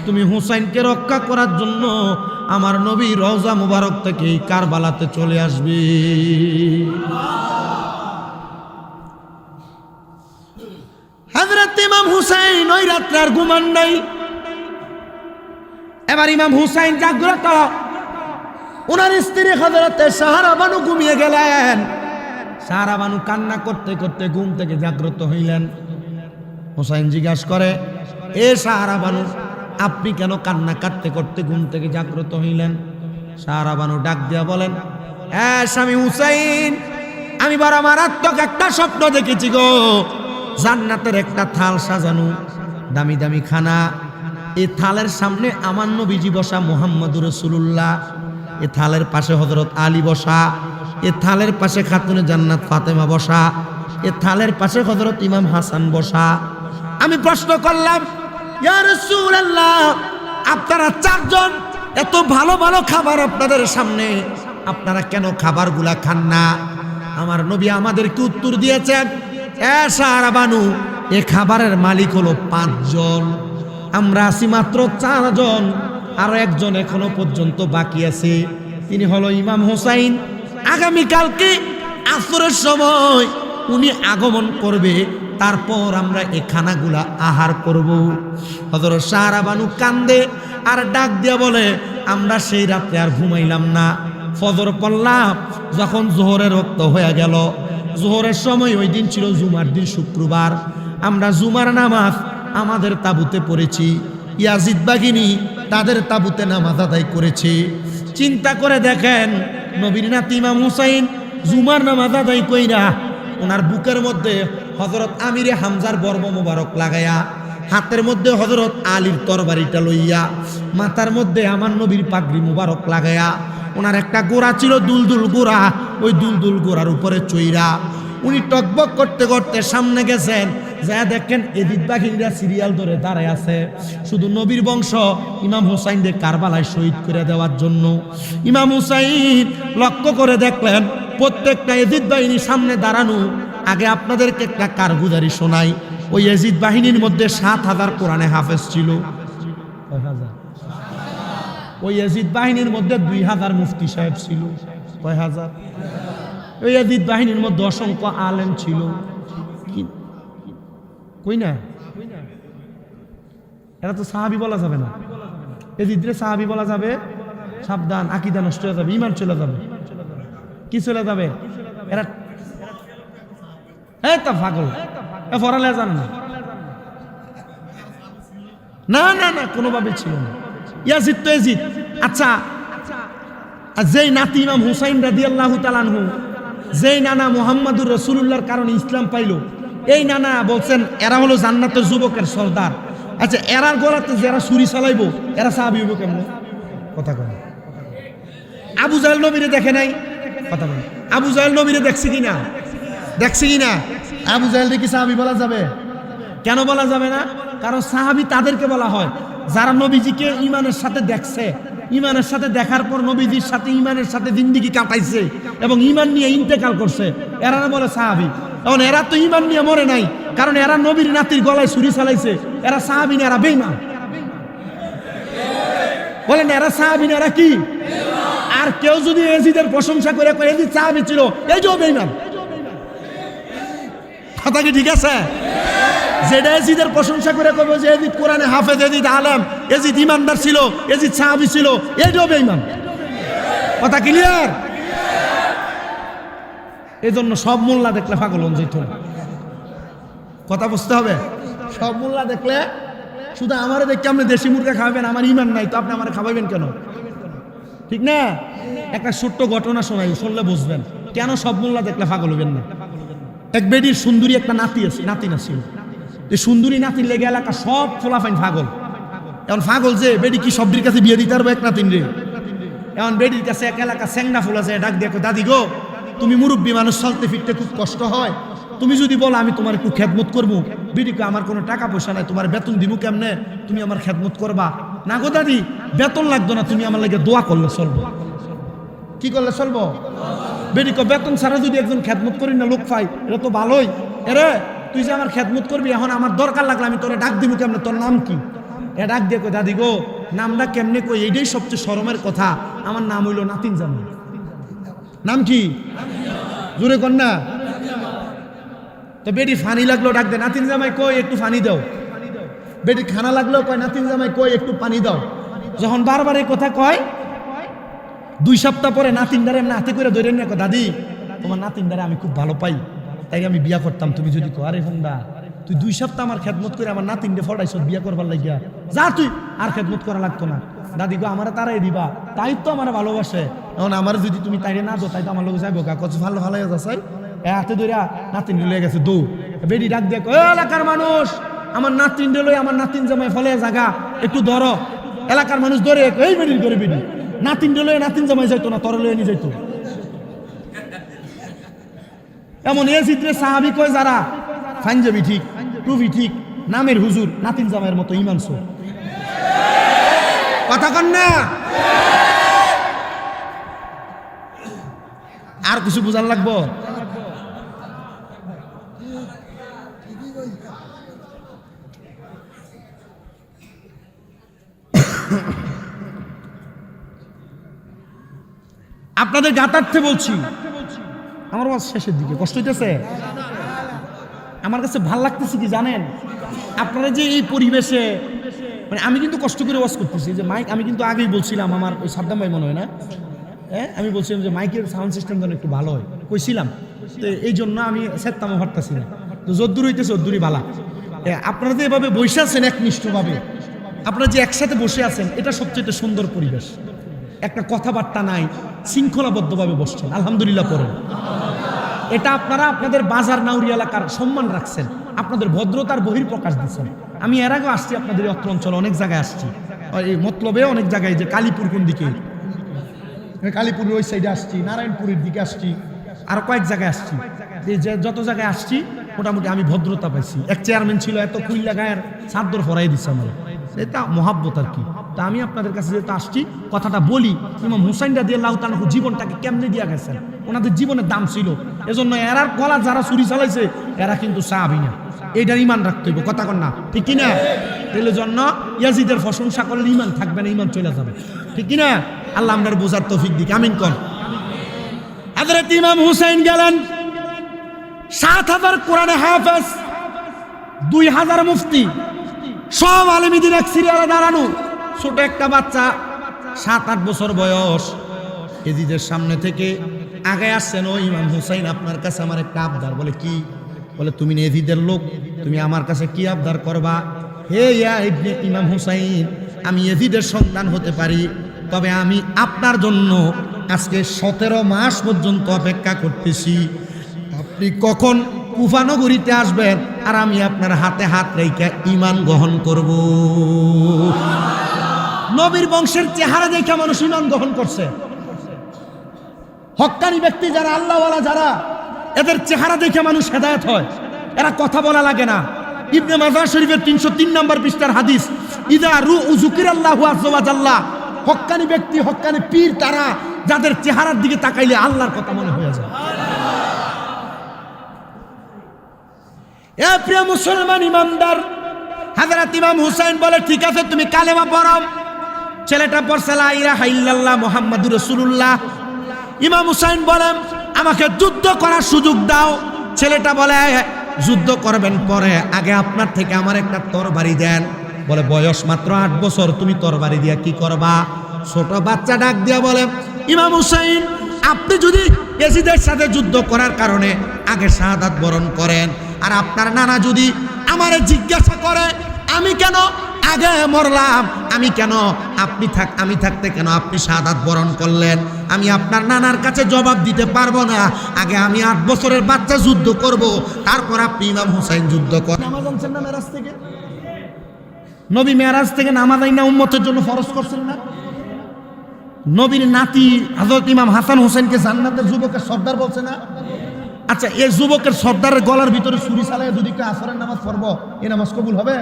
তুমি হুসাইনকে রক্ষা করার জন্য আমার নবী রওজা মুবারক থেকে এই কারবালাতে চলে আসবে। হযরত ইমাম হুসাইন ওই রাত্রে আর ঘুমান নাই। এবার ইমাম হুসাইন জাগ্রত, ওনার স্ত্রী হযরতে সাহারা বানু ঘুমিয়ে গেলেন। সাহারা বানু কান্না করতে করতে ঘুম থেকে জাগ্রত হইলেন। হুসাইন জিজ্ঞাসা করে, এ সাহারা বানু, আপনি কেন কান্না কাটতে করতে ঘুম থেকে জাগ্রত হইলেন? সাহারা বানু ডাক দিয়া বলেন, স্বামী হুসাইন, আমি বড় মারাত্মক একটা স্বপ্ন দেখেছি গো। জান্নাতের একটা থাল সাজানো, দামি দামি খানা, এই থালের সামনে আমার নবীজি বসা মুহাম্মদুর রাসূলুল্লাহ, এ থালের পাশে হযরত আলী বসা, এ থালের পাশে খাতুনে জান্নাত ফাতেমা বসা, এ থালের পাশে হযরত ইমাম হাসান বসা। আমি প্রশ্ন করলাম, ইয়া রাসূলুল্লাহ, আপনারা চারজন, এত ভালো ভালো খাবার আপনাদের সামনে, আপনারা কেন খাবারগুলা খান না? আমার নবী আমাদেরকে উত্তর দিয়েছেন, সাহারা বানু, এ খাবারের মালিক হলো 5 জন, আমরা আছি মাত্র 4 জন, আরো একজন এখনো পর্যন্ত বাকি আছে, তিনি হলো ইমাম হুসাইন। আগামীকালকে আসরের সময় উনি আগমন করবে, তারপর আমরা এই খানাগুলা আহার করব। হযরত সাহারা বানু কান্দে আর ডাক দিয়া বলে, আমরা সেই রাতে আর ঘুমাইলাম না। ফজর পড়লাম, যখন জোহরের রক্ত হয়ে গেল, জোহরের সময় ওই দিন ছিল জুমার দিন, শুক্রবার, আমরা জুমার নামাজ আমাদের তাঁবুতে পড়েছি, ইয়াজিদ বাগিনী তাদের তাঁবুতে নামাজ আদায় করেছে। চিন্তা করে দেখেন, নবীর নাতি ইমাম হুসাইন জুমার নামাজ আদায় কইরা ওনার বুকের মধ্যে হযরত আমিরে হামজার বর্ম মোবারক লাগায়া, হাতের মধ্যে হযরত আলীর তরবারিটা লইয়া, মাথার মধ্যে আমার নবীর পাগড়ি মোবারক লাগায়া, ওনার একটা গোড়া ছিল দুলদুল গোড়া, ওই দুলদুল গোড়ার উপরে চইরা উনি টকবক করতে করতে সামনে গেছেন। যা দেখেন এদিক বাহিনীরা সিরিয়াল ধরে দাঁড়ায় আছে, শুধু নবীর বংশ ইমাম হুসাইনকে কারবালায় শহীদ করে দেওয়ার জন্য। ইমাম হুসাইন লক্ষ্য করে দেখলেন প্রত্যেকটা এজিদ বাহিনী সামনে দাঁড়ানো। আগে আপনাদেরকে একটা কারগুজারি শোনাই, ওই এজিদ বাহিনীর মধ্যে 7,000 কোরআনে হাফেজ ছিল। ওই এজিদ বাহিনীর মধ্যে 2,000 মুফতি সাহেব ছিল। কয় হাজার? ওই এজিদ বাহিনীর মধ্যে অসংখ্য আলেম ছিল। কই না, এরা তো সাহাবি বলা যাবে না। এজিদরে সাহাবি বলা যাবে, সাবধান, আকীদা নষ্ট হয়ে যাবে, ঈমান চলে যাবে। কি চলে যাবে? এরা তা পাগল, পড়ালে জানে না। না না না, কোনোভাবে ছিল না। ইয়াজিদ তো এজিদ। আচ্ছা, যেই নাতি ইমাম হুসাইন রাদিয়াল্লাহু তাআলা আনহু, যেই নানা মুহাম্মাদুর রাসূলুল্লাহর কারণে ইসলাম পাইল, এই নানা বলছেন এরা হলো জান্নাতের যুবকের সর্দার। আচ্ছা, এরার গলাতে যারা ছুরি চালাইবো এরা সাহাবী হইব কেমন? কথা কয়। আবু জাহেল নবীরে দেখে নাই? কথা বলে। আবু জাহেল নবীরে দেখছি কিনা? দেখছি কিনা? আবু জাহেল কি সাহাবী বলা যাবে? কেন বলা যাবে না? কারণ সাহাবী তাদেরকে বলা হয় যারা নবীজিকে ঈমানের সাথে দেখছে, ঈমানের সাথে দেখার পর নবীজির সাথে ঈমানের সাথে জিন্দেগি কাটাইছে এবং ঈমান নিয়ে ইন্তেকাল করছে, এরা না বলে সাহাবী। এখন এরা তো ঈমান নিয়ে মরে নাই, কারণ এরা নবীর নাতির গলায় ছুরি চালাইছে। এরা সাহাবী না, এরা বেঈমান। বলেন এরা সাহাবী না, এরা কি? আর কেউ যদি এজিদের প্রশংসা করে কয় এজিদ সাহাবী ছিল, এই যে বেঈমান। কথা কি ঠিক আছে? যেটা এজিদের প্রশংসা করে কবে যে এজিদ কোরআনে হাফেজ, এজিদ আলেম, এজিদ ইমানদার ছিল, এজিদ সাহাবী ছিল, এইটাও বেঈমান। কথা ক্লিয়ার? এই জন্য সব মোল্লা দেখলে পাগল হন যেত। কথা বুঝতে হবে, সব মোল্লা দেখলে শুধু আমারে দেখে আপনি দেশি মুরগা খাওয়াবেন, আমার ইমান নাই তো আপনি আমার খাওয়াবেন কেন? ঠিক না? একটা ছোট্ট ঘটনা শোনাই, শুনলে বুঝবেন কেন সব মোল্লা দেখলে পাগল হবেন না। এক বেডির সুন্দরী একটা নাতি আছে, নাতি না ছিল। এই সুন্দরী নাতির লেগে এলাকা সব ফোলাফাইন পাগল। এখন পাগল যে বেডি কি সবটির কাছে বিয়ে দিতে পারবো এক নাতিন রে। এখন বেডির কাছে এক এলাকা স্যাংডা ফুল আছে, ডাক দেখো, দাদি গো, তুমি মুরব্বী মানুষ, চলতে ফিরতে খুব কষ্ট হয়, তুমি যদি বলো আমি তোমার একটু খেদমত করবো। বেডিকে আমার কোনো টাকা পয়সা নাই, তোমার বেতন দিব কেমনে, তুমি আমার খেদমত করবা? না গো দাদি, বেতন লাগতো না, তুমি আমার লাগে দোয়া করলে চলবো। কি করলে চলবো? বেডিকে বেতন ছাড়া যদি একজন খেদমত করি না লোক পাই, এটা তো ভালোই। এরে তুই যে আমার খেদমত করবি, এখন আমার দরকার লাগলে আমি তোরে ডাক দিব কেমনে, তোর নাম কি? এ ডাক দিয়ে কই, দাদি গো, নামটা কেমনে কই? এইটাই সবচেয়ে শরমের কথা, আমার নাম হইল নাতিন জামান। নাম কি? জোরে কর না। তো বেটি ফানি লাগলো ডাক দে, নাতিন জামাই কই একটু পানি দাও। বেটি খানা লাগলো কয়, নাতিন জামাই কই একটু পানি দাও। যখন বারবার এই কথা কয়, 2 সপ্তাহ পরে নাতিনদারে হাতে করে ধরে নিয়ে কয়, দাদি তোমার নাতিনদারে আমি খুব ভালো পাই, তাই আমি বিয়া করতাম। তুমি যদি কো, আরে ফোনদা তুই 2 সপ্তাহ আমার খেদমত করে আমার নাতিনরে ফড়াইছ বিয়া করবার লাগিয়া, যা তুই আর খেদমত করা লাগতো না। দাদি গো আমার তারাই দিবা, তাই তো আমার ভালোবাসে। এখন আমার যদি তুমি তাইরে না দো, তাই তো আমার লোক যাইব গা। কত ভালো ভালো যাচাই হাতে ধরিয়া নাতিন লয়ে গেছে দৌ। বেডি ডাক দিয়ে কয়, এলাকার মানুষ আমার নাতিন লই, আমার নাতিন জামাই ফলে জাগা একটু ধরো। এলাকার মানুষ ধরে, এই বেডি করে বেডি নাতিন লয়ে নাতিন জামাই যাইতো না, তরে লয়ে নিয়ে যাইতো। এমন এ চিত্রে সাহাবি কয় যারা পাঞ্জাবি ঠিক, টুপি ঠিক, নামের হুজুর, নাতিন জামাইয়ের মতো ইমান সো। কথা কন না? আর কিছু বুঝার লাগবো? আপনাদের গাতার্থে বলছি, আমার ওয়াজ শেষের দিকে, কষ্ট হইতেছে? আমার কাছে ভাল লাগতেছে কি জানেন, আপনারা যে এই পরিবেশে, মানে আমি কিন্তু কষ্ট করে ওয়াজ করতেছি যে মাইক, আমি কিন্তু আগেই বলছিলাম, আমার ওই সাদ্দাম ভাই মনে হয় না, হ্যাঁ আমি বলছিলাম যে মাইকের সাউন্ড সিস্টেম যেন একটু ভালো হয়, কইছিলাম। তো এই জন্য আমি সেত্তামও হাঁটতেছি না, তো যদ্দূর হইতেছে যদ্দূরই ভালা। আপনারা যে এভাবে বসে আছেন একনিষ্ঠভাবে, আপনারা যে একসাথে বসে আছেন, এটা সবচেয়ে সুন্দর পরিবেশ। একটা কথাবার্তা নাই, শৃঙ্খলাবদ্ধভাবে বসছেন, আলহামদুলিল্লাহ পড়েন। এটা আপনারা আপনাদের বাজার নাউরি এলাকার সম্মান রাখছেন, আপনাদের ভদ্রতার বহির্প্রকাশ দিচ্ছেন। আমি এর আগেও আসছি আপনাদের অত্র অঞ্চলে, অনেক জায়গায় আসছি, এই মতলবে অনেক জায়গায়, যে কালীপুর কোন দিকে, কালীপুরের ওই সাইডে আসছি, নারায়ণপুরের দিকে আসছি, আর কয়েক জায়গায় আসছি। যে যত জায়গায় আসছি মোটামুটি আমি ভদ্রতা পাইছি। এক চেয়ারম্যান ছিল, এত খুইলা গায়ের চাদর ফরাই দিচ্ছে আমার, এটা মহাব্বত আর কি। তা আমি আপনাদের কাছে যেহেতু আসছি, কথাটা বলি, ইমাম হুসাইন রাদিয়াল্লাহু তাআলা জীবনটাকে কেমনে দিয়া গেছেন, ওনাদের জীবনের দাম ছিল, এজন্য এরার গলা যারা ছুরি চালাইছে এরা কিন্তু সাহাবী না, এইটার ইমান রাখতে হইব। কথা কন না, ঠিক কিনা? এর জন্য ইয়াজিদের প্রশংসা করলে ইমান থাকবে না, ইমান চলে যাবে, ঠিক কিনা? আল্লাহ আমরার বোঝার তৌফিক দিক, আমিন কর। হযরত ইমাম হুসাইন গেলেন, ৭,০০০ কোরআনে হাফেজ, ২,০০০ মুফতি, সব আলেমীদের এক সিরিয়ালে দাঁড়ানো। ছোট একটা বাচ্চা ৭-৮ বছর বয়স, এজিদের সামনে থেকে আগে আসছেন, ও ইমাম হুসাইন আপনার কাছে আমার একটা আবদার। বলে কি? বলে তুমি এজিদের লোক, তুমি আমার কাছে কি আবদার করবা? হে ইয়া ইবনে ইমাম হুসাইন, আমি এজিদের সন্তান হতে পারি, তবে আমি আপনার জন্য আজকে 17 মাস পর্যন্ত অপেক্ষা করতেছি। আপনি কখন কুফা নগরীতে আসবেন আর আমি আপনার হাতে হাত রেখে ঈমান গ্রহণ করব। নবীর বংশের চেহারা দেখে মানুষ ঈমান গ্রহণ করছে। হক্কানি ব্যক্তি যারা, আল্লাহওয়ালা যারা, এদের চেহারা দেখে মানুষ হেদায়েত হয়, এরা কথা বলা লাগে না। ইবনে মাজাহ শরীফের 303 নম্বর পৃষ্ঠার হাদিস, ইদা রুউ যুকিরাল্লাহু আযজা ওয়া জাল্লা, হক্কানি ব্যক্তি, হক্কানি পীর তারা যাদের চেহারার দিকে তাকাইলে আল্লাহর কথা মনে হয়ে যায়। এ প্রিয় মুসলমান ইমানদার, হযরত ইমাম হুসাইন বলে ঠিক আছে তুমি কালেমা পড়ো। ছেলেটা পড়ছে লা ইলাহা ইল্লাল্লাহ মুহাম্মাদুর রাসূলুল্লাহ। ইমাম হুসাইন বলেন আমাকে যুদ্ধ করার সুযোগ দাও। ছেলেটা বলে যুদ্ধ করবেন পরে, আগে আপনার থেকে আমার একটা তরবারি দেন। বলে বয়স মাত্র 8 বছর, তুমি তরবারি দিয়া কি করবা? ছোট বাচ্চা ডাক দিয়া বলে ইমাম হুসাইন, আপনি যদি ইয়াজিদের সাথে যুদ্ধ করার কারণে আগে শাহাদাত বরণ করেন, আর আপনার নানা যদি আমারে জিজ্ঞাসা করে আমি কেন আগে মরলাম, আমি কেন আমি থাকতে কেন আপনি শাহাদাত বরণ করলেন, আমি আপনার নানার কাছে জবাব দিতে পারবো না। আগে আমি 8 বছরের বাচ্চা যুদ্ধ করব, তারপর আপনি ইমাম হুসাইন যুদ্ধ করেন। নামাজ আনছেন না মেরাজ থেকে? নবী মেরাজ থেকে নামাজ আইনা উম্মতের জন্য ফরজ করছেন না? নবীর নাতি হযরত ইমাম হাসান হোসেনকে জান্নাতের যুবকের সর্দার বলছে না? আচ্ছা, এই যুবকের সর্দারের গলার ভিতরে ছুরি চালায় যদি কেউ আসরের নামাজ পড়ব, এই নামাজ কবুল হবে?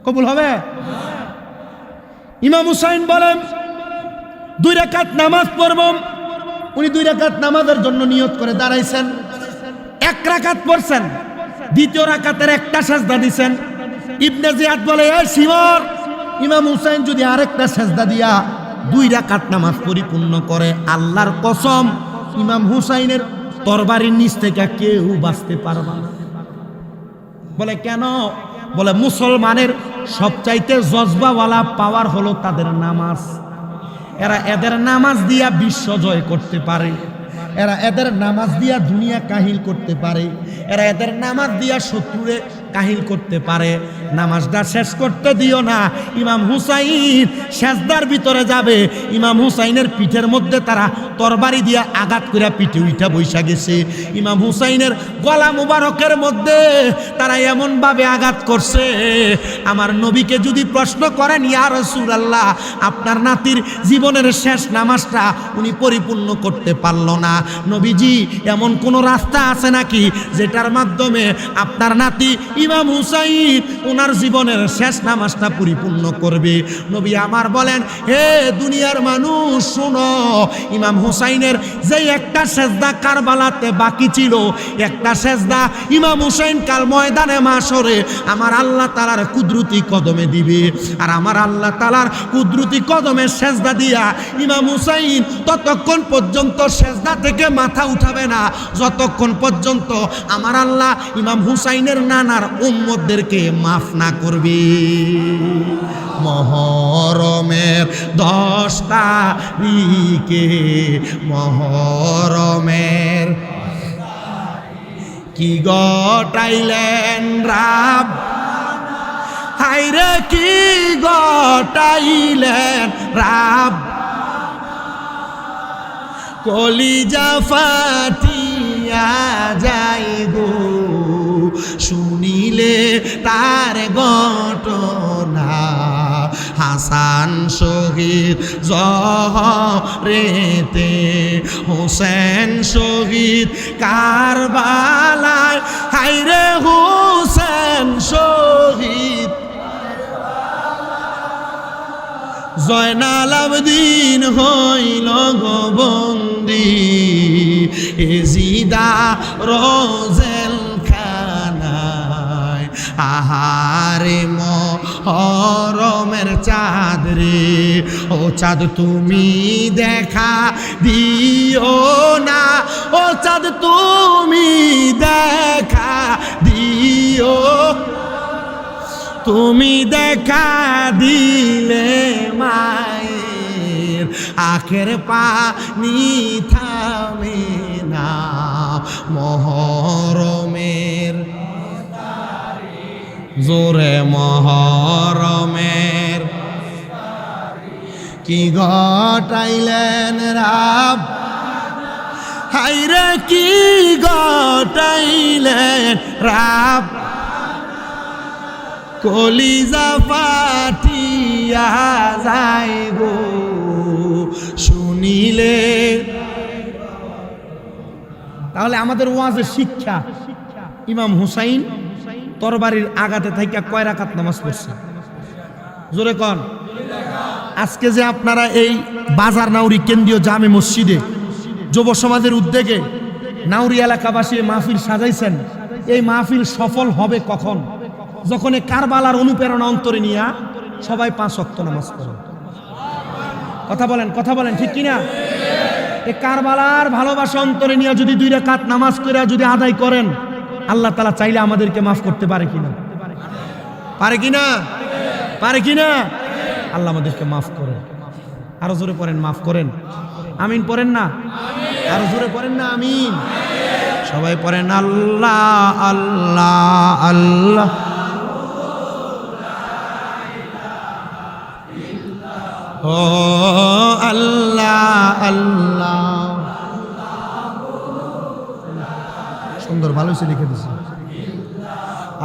কবুল হবে? ইমাম হুসাইন বলেন 2 রাকাত নামাজ পড়ব। উনি 2 রাকাত নামাজের জন্য নিয়ত করে দাঁড়াইছেন। 1 রাকাত পড়ছেন, 2য় রাকাতের একটা সেজদা দিছেন। ইবনে জিয়াদ বলে এই সিমর, ইমাম হুসাইন যদি আরেকটা সেজদা দিয়া 2 রাকাত নামাজ পরিপূর্ণ করে, আল্লাহর কসম ইমাম হুসাইনের তরবারির নিচ থেকে কেউ বাঁচতে পারবে না। বলে কেন? বলে মুসলমানের সবচাইতে জজবাওয়ালা পাওয়ার হলো তাদের নামাজ। এদের নামাজ দিয়া বিশ্ব জয় করতে পারে, এদের নামাজ দিয়া দুনিয়া কাহিল করতে পারে, এদের নামাজ দিয়া শত্রুরে কাহিল করতে পারে। নামাজটা শেষ করতে দিও না। ইমাম হুসাইন সেজদার ভিতরে যাবে, ইমাম হুসাইনের পিঠের মধ্যে তারা তরবারি দিয়া আঘাত করে পিঠে উঠা বৈশা গেছে। ইমাম হুসাইনের গলা মুবারকের মধ্যে তারা এমন ভাবে আঘাত করছে, আমার নবীকে যদি প্রশ্ন করেন, ইয়া রাসূলুল্লাহ, আপনার নাতির জীবনের শেষ নামাজটা উনি পরিপূর্ণ করতে পারল না, নবীজি এমন কোন রাস্তা আছে নাকি যেটার মাধ্যমে আপনার নাতি ইমাম হুসাইন ওনার জীবনের শেষ নামাজটা পরিপূর্ণ করবে? নবী আমার বলেন, হে দুনিয়ার মানুষ শোনো, ইমাম হুসাইনের যে একটা সেজদা কারবালাতে বাকি ছিল, একটা সেজদা ইমাম হুসাইন কাল ময়দানে মাশরে আমার আল্লাহ তাআলার কুদরতি কদমে দিবে। আর আমার আল্লাহ তাআলার কুদরতি কদমে সেজদা দিয়া ইমাম হুসাইন ততক্ষণ পর্যন্ত সেজদা থেকে মাথা উঠাবে না যতক্ষণ পর্যন্ত আমার আল্লাহ ইমাম হুসাইনের নানার উম্মতদেরকে মাফ না করবে। মহরমের 10 তারিখে, মহরমের কি গটাইলেন রাব, হায়রে কি গটাইলেন রাব, কলিজা ফাটিয়া যাই গো শুনিলে তার ঘটনা। হাসান শহীদ জহরেতে, হোসেন শহীদ কারবালায়, হায়রে হোসেন শহীদ জয়নাল আবদিন হইল বন্দী, এজিদা রোজেল খানায়। আহারে মহরমের চাঁদ রে, ও চাঁদ তুমি দেখা দিও না, ও চাঁদ তুমি দেখা দিও, তুমি দেখা দিলে মায়ের আখের পানি থামে না। মহরমের জোরে, মহরমের কি ঘটাইলেন রাব, হায়রে কি ঘটাইলেন রাব, কলিজা ফাটিয়া যায় গো শুনিলে। তাহলে আমাদের ওয়াজের শিক্ষা, ইমাম হুসাইন তরবারির আঘাতে থাইকা কয় রাকাত নামাজ পড়ছে? জোরে কন। আজকে যে আপনারা এই বাজার নাউরি কেন্দ্রীয় জামে মসজিদে যুব সমাজের উদ্যোগে নাউরি এলাকাবাসী মাহফিল সাজাইছেন, এই মাহফিল সফল হবে কখন? যখন কারবালার অনুপ্রেরণা অন্তরে নিয়া সবাই 5 ওয়াক্ত নামাজ পড়ে। কথা বলেন, কথা বলেন, ঠিক কিনা? এই কারবালার ভালোবাসা অন্তরে নিয়ে যদি 2 রাকাত নামাজ করে যদি আদায় করেন, আল্লাহ তাআলা চাইলে আমাদেরকে মাফ করতে পারে কিনা? পারে কিনা? পারে কিনা? আল্লাহ আমাদেরকে মাফ করেন। আরো জোরে পড়েন, মাফ করেন। আমিন পড়েন না? আরো জোরে পড়েন না? আমিন। সবাই পড়েন আল্লাহ আল্লাহ আল্লাহ। ও আল্লাহ আল্লাহ। সুন্দর, ভালো হয়েছে, লিখে দিছি।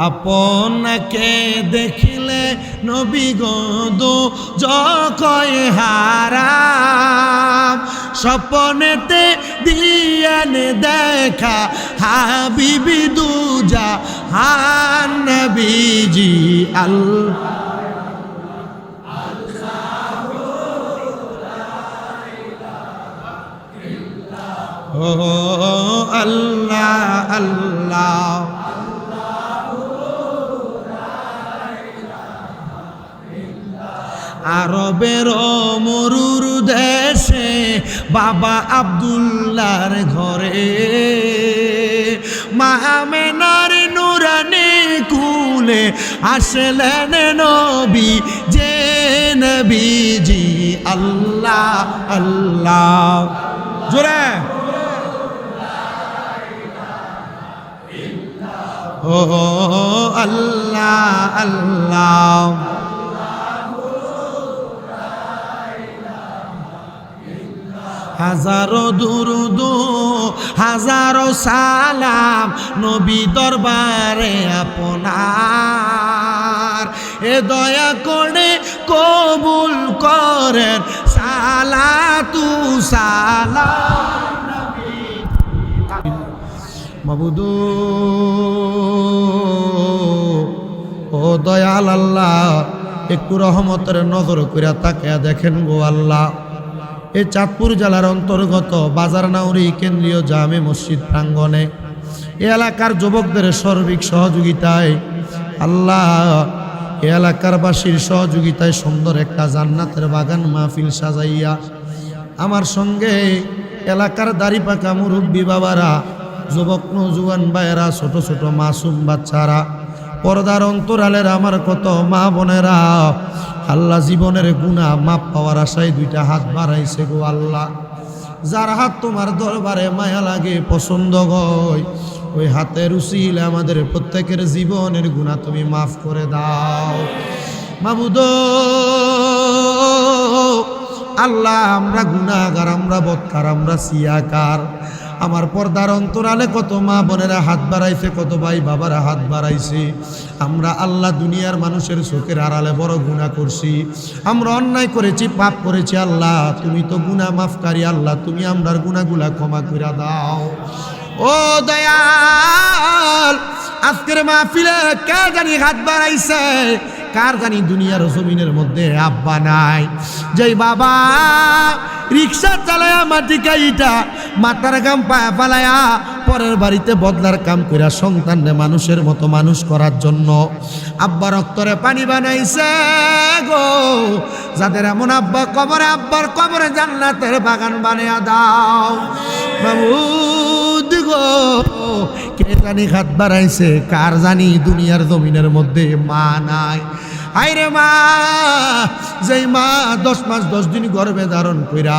আপনাকে দেখিলে নবী গো যকয় হারাম, স্বপ্নেতে দিয়েন দেখা হাবিবি দুজা হান নবীজি আল্লাহ। ও আল্লাহ আল্লাহ। আরবের মরুর দেশে বাবা আব্দুল্লাহর ঘরে, মা আমেনার নুরানি কুলে আসলেন নবী, যে নবীজি আল্লাহ আল্লাহ জোরে ও আল্লাহ আল্লাহ। হাজারো দুরুদ হাজারো সালাম নবী দরবারে আপনার, এ দয়া করে কবুল করেন সালাতু সালাম মাবুদ। ও দয়াল আল্লাহ, একটু রহমতের নজর কইরা তাকায়া দেখেন গো আল্লাহ, এই চাঁদপুর জেলার অন্তর্গত বাজার নাউরি কেন্দ্রীয় জামে মসজিদ প্রাঙ্গণে এ এলাকার যুবকদের সার্বিক সহযোগিতায় আল্লাহ, এ এলাকার বাসীর সহযোগিতায় সুন্দর একটা জান্নাতের বাগান মাহফিল সাজাইয়া আমার সঙ্গে এলাকার দাড়ি পাকা মুরব্বী বাবারা, যুবক নৌজুয়ান ভাইয়েরা, ছোট ছোট মাসুম বাচ্চারা, পর্দার অন্তরালের আমার কত মা বোনেরা, আল্লাহ জীবনের গুনাহ মাপ পাওয়ার আশায় দুইটা হাত বাড়াইছে গো আল্লাহ। যার হাত তোমার দরবারে মায়া লাগে, পছন্দ হয়, ওই হাতের উসিলে আমাদের প্রত্যেকের জীবনের গুনাহ তুমি মাফ করে দাও মাবুদ। আল্লাহ আমরা গুনাহগার, আমরা বদকার, আমরা সিয়াকার। আমার পর্দার অন্তরালে কত মা বোনেরা হাত বাড়াইছে, কত ভাই বাবারা হাত বাড়াইছে। আমরা আল্লাহ দুনিয়ার মানুষের চোখের আড়ালে বড় গুনাহ করছি, আমরা অন্যায় করেছি, পাপ করেছি। আল্লাহ তুমি তো গুনাহ মাফকারী, আল্লাহ তুমি আমরার গুনাহগুলা ক্ষমা করে দাও ও দয়াল। আজকের মাহফিলে কে জানি হাত বাড়াইছে, কার জানি দুনিয়ার জমিনের মধ্যে আব্বা নাই, যেই বাবা রিক্সা চালায়া মাটি কাইটা মাথার গাম পায়া পালায়া পরের বাড়িতে বদলার কাম কইরা সন্তানরে মানুষের মতো মানুষ করার জন্য আব্বা রক্তরে পানি বানাইছে গো। যাদের এমন আব্বা কবরে, আব্বার কবরে জান্নাতের বাগান বানিয়ে দাও মাবুদ গো। কে জানি হাত বাড়াইছে, কার জানি দুনিয়ার জমিনের মধ্যে মা নাই। আইরে মা, যেই মা 10 মাস 10 দিন গর্ভে ধারণ কইরা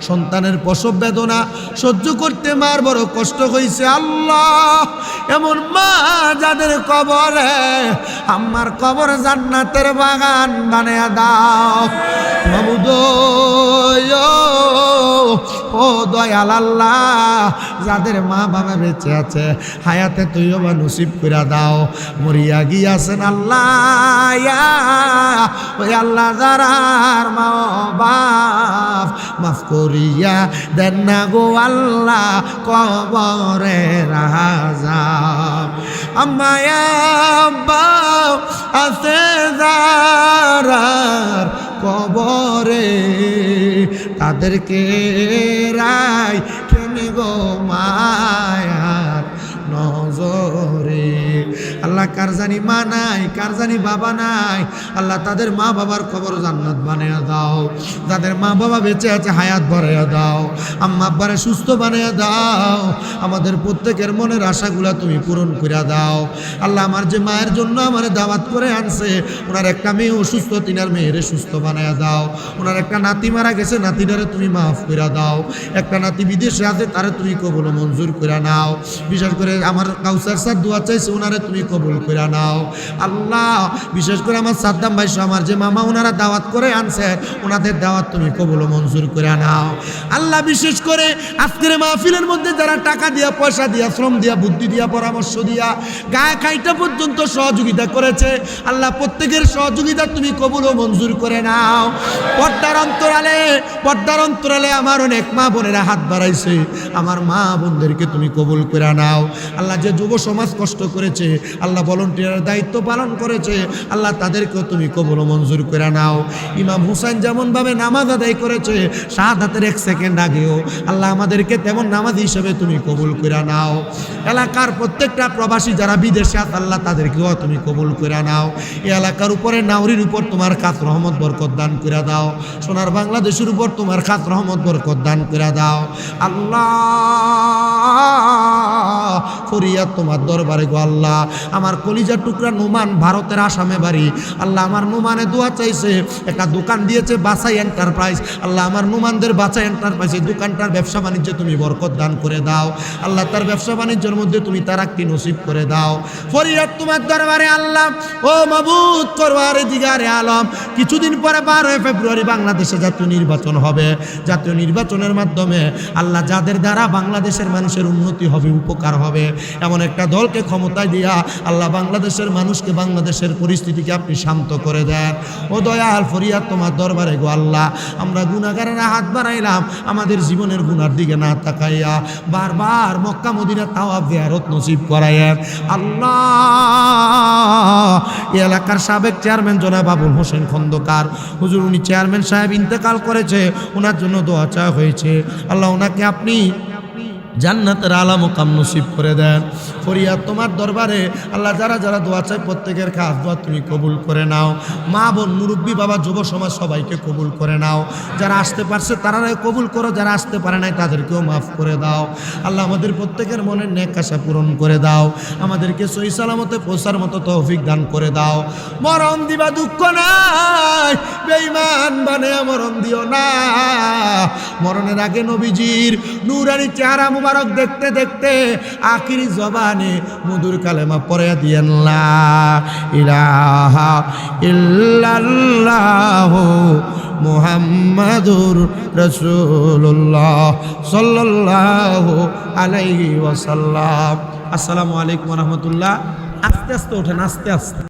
সন্তানের প্রসব বেদনা সহ্য করতে মার বড় কষ্ট হইছে। আল্লাহ এমন মা যাদের কবরে আমার কবর জান্নাতের বাগান বানিয়ে দাও মাবুদ ও দয়াল আল্লাহ। যাদের মা বাবা বেঁচে আছে হায়াতে তুইও বা নসিব করে দাও, মরিয়া গিয়াছেন আল্লাহ ওই আল্লাহ যারার মা বাপ মাফ করিয়া দেন না গো আল্লাহ কবরে রাজাব। আম্মায়া আব্বা আছে যারার কবরে তাদেরকে রাই কেন গো মায়ার নজরে। আল্লাহ কার জানি মা নাই, কার জানি বাবা নাই, আল্লাহ তাদের মা বাবার কবর জান্নাত বানিয়ে দাও। যাদের মা বাবা বেঁচে আছে হায়াত বাড়াইয়া দাও, আম্মা আব্বারে সুস্থ বানিয়ে দাও। আমাদের প্রত্যেকের মনের আশাগুলা তুমি পূরণ করে দাও আল্লাহ। আমার যে মায়ের জন্য আমার দাওয়াত করে আনছে, ওনার একটা মেয়ে অসুস্থ, তিনার মেয়েরে সুস্থ বানিয়ে দাও। ওনার একটা নাতি মারা গেছে, নাতিটারে তুমি মাফ করে দাও। একটা নাতি বিদেশে আছে, তারে তুমি কবুল মঞ্জুর করে নাও। বিশেষ করে আমার কাউসার স্যার দোয়া চাইছে, ওনারে তুমি কবুল করে নাও আল্লাহ। বিশেষ করে আমার সাদ্দাম ভাই আমার যে মামা ওনারা দাওয়াত করে আনছে, ওনাদের দাওয়াত তুমি কবুল মঞ্জুর করে নাও আল্লাহ। বিশেষ করে আজকের মাহফিলের মধ্যে যারা টাকা দিয়া, পয়সা দিয়া, শ্রম দিয়া, বুদ্ধি দিয়া, পরামর্শ দিয়া, গায়ে খাইটা পর্যন্ত সহযোগিতা করেছে আল্লাহ, প্রত্যেকের সহযোগিতা তুমি কবুল ও মঞ্জুর করে নাও। পর্দার অন্তরালে আমার অনেক মা বোনেরা হাত বাড়াইছে, আমার মা বোনদেরকে তুমি কবুল করে নাও আল্লাহ। যে যুব সমাজ কষ্ট করেছে আল্লাহ ভলান্টিয়ারের দায়িত্ব পালন করেছে, আল্লাহ তাদেরকেও তুমি কবুল ও মঞ্জুর করে নাও। ইমাম হুসাইন যেমনভাবে নামাজ আদায় করেছে শাহাদাতের 1 সেকেন্ড আগেও, আল্লাহ আমাদেরকে তেমন নামাজি হিসেবে তুমি কবুল করে নাও। এলাকার প্রত্যেকটা প্রবাসী যারা বিদেশে আছে আল্লাহ তাদেরকেও তুমি কবুল করে নাও। এই এলাকার উপরে নাউরির উপর তোমার খাস রহমত বরকত দান করে দাও। সোনার বাংলাদেশের উপর তোমার খাস রহমত বরকত দান করে দাও। আল্লাহ ফরিয়াদ তোমার দরবারে গো আল্লাহ, আমার কলিজার টুকরা নুমান ভারতের আসামে বাড়ি, আল্লাহ আমার নুমানে দোয়া চাইছে, একটা দোকান দিয়েছে বাছাই এন্টারপ্রাইজ, আল্লাহ আমার নুমানদের বাছাই এন্টারপ্রাইজ এই দোকানটার ব্যবসা বাণিজ্যে তুমি বরকত দান করে দাও। আল্লাহ তার ব্যবসা বাণিজ্যের মধ্যে তুমি তারাক্কি নসিব করে দাও। ফরিয়াদ তোমার দরবারে আল্লাহ, ও মাবুদ করওয়ারে দিগারে আলম, কিছুদিন পরে 12 ফেব্রুয়ারি বাংলাদেশে জাতীয় নির্বাচন হবে। জাতীয় নির্বাচনের মাধ্যমে আল্লাহ যাদের দ্বারা বাংলাদেশের মানুষের উন্নতি হবে, উপকার হবে, এমন একটা দলকে ক্ষমতায় দিয়া আল্লাহ বাংলাদেশের মানুষকে, বাংলাদেশের পরিস্থিতিকে আপনি শান্ত করে দেন। ও দয়াল ফরিয়াদ তোমার দরবারে গো আল্লাহ, আমরা গুনাহগারেরা হাত বাড়াইলাম, আমাদের জীবনের গুনার দিকে না তাকাইয়া বারবার মক্কা মদিনা তাওয়াফ জিয়ারত নসিব করায়েন। আল্লাহ এই এলাকার সাবেক চেয়ারম্যান জনাব আবুল হোসেন খন্দকার হুজুর, উনি চেয়ারম্যান সাহেব ইন্তেকাল করেছে, ওনার জন্য দোয়া চাওয়া হয়েছে। আল্লাহ ওনাকে আপনি জান্নাতের আলা মুকাম নসিব করে দেন। ফরিয়াদ তোমার দরবারে আল্লাহ, যারা যারা দোয়া চায় প্রত্যেকের খাস দোয়া তুমি কবুল করে নাও। মা বোন মুরব্বী বাবা যুব সমাজ সবাইকে কবুল করে নাও। যারা আসতে পারছে তারাই কবুল করো, যারা আসতে পারে নাই তাদেরকেও মাফ করে দাও। আল্লাহ আমাদের প্রত্যেকের মনের নেক আশা পূরণ করে দাও, আমাদেরকে সহি সালামতে পৌঁছার মতো তৌফিক দান করে দাও। মরণ দিবা দুঃখ নাই, বেঈমান বানায়া মরণ দিও না। মরণের আগে নবীজির নূরানি চেহারা মুবারক দেখতে দেখতে আখিরি জবানে মধুর কালেমা পড়ে দিয়েন, লা ইলাহা ইল্লাল্লাহ মুহাম্মাদুর রাসূলুল্লাহ সাল্লাল্লাহু আলাইহি ওয়াসাল্লাম। আসসালামু আলাইকুম ওয়া রাহমাতুল্লাহ। আস্তে আস্তে ওঠেন, আস্তে আস্তে।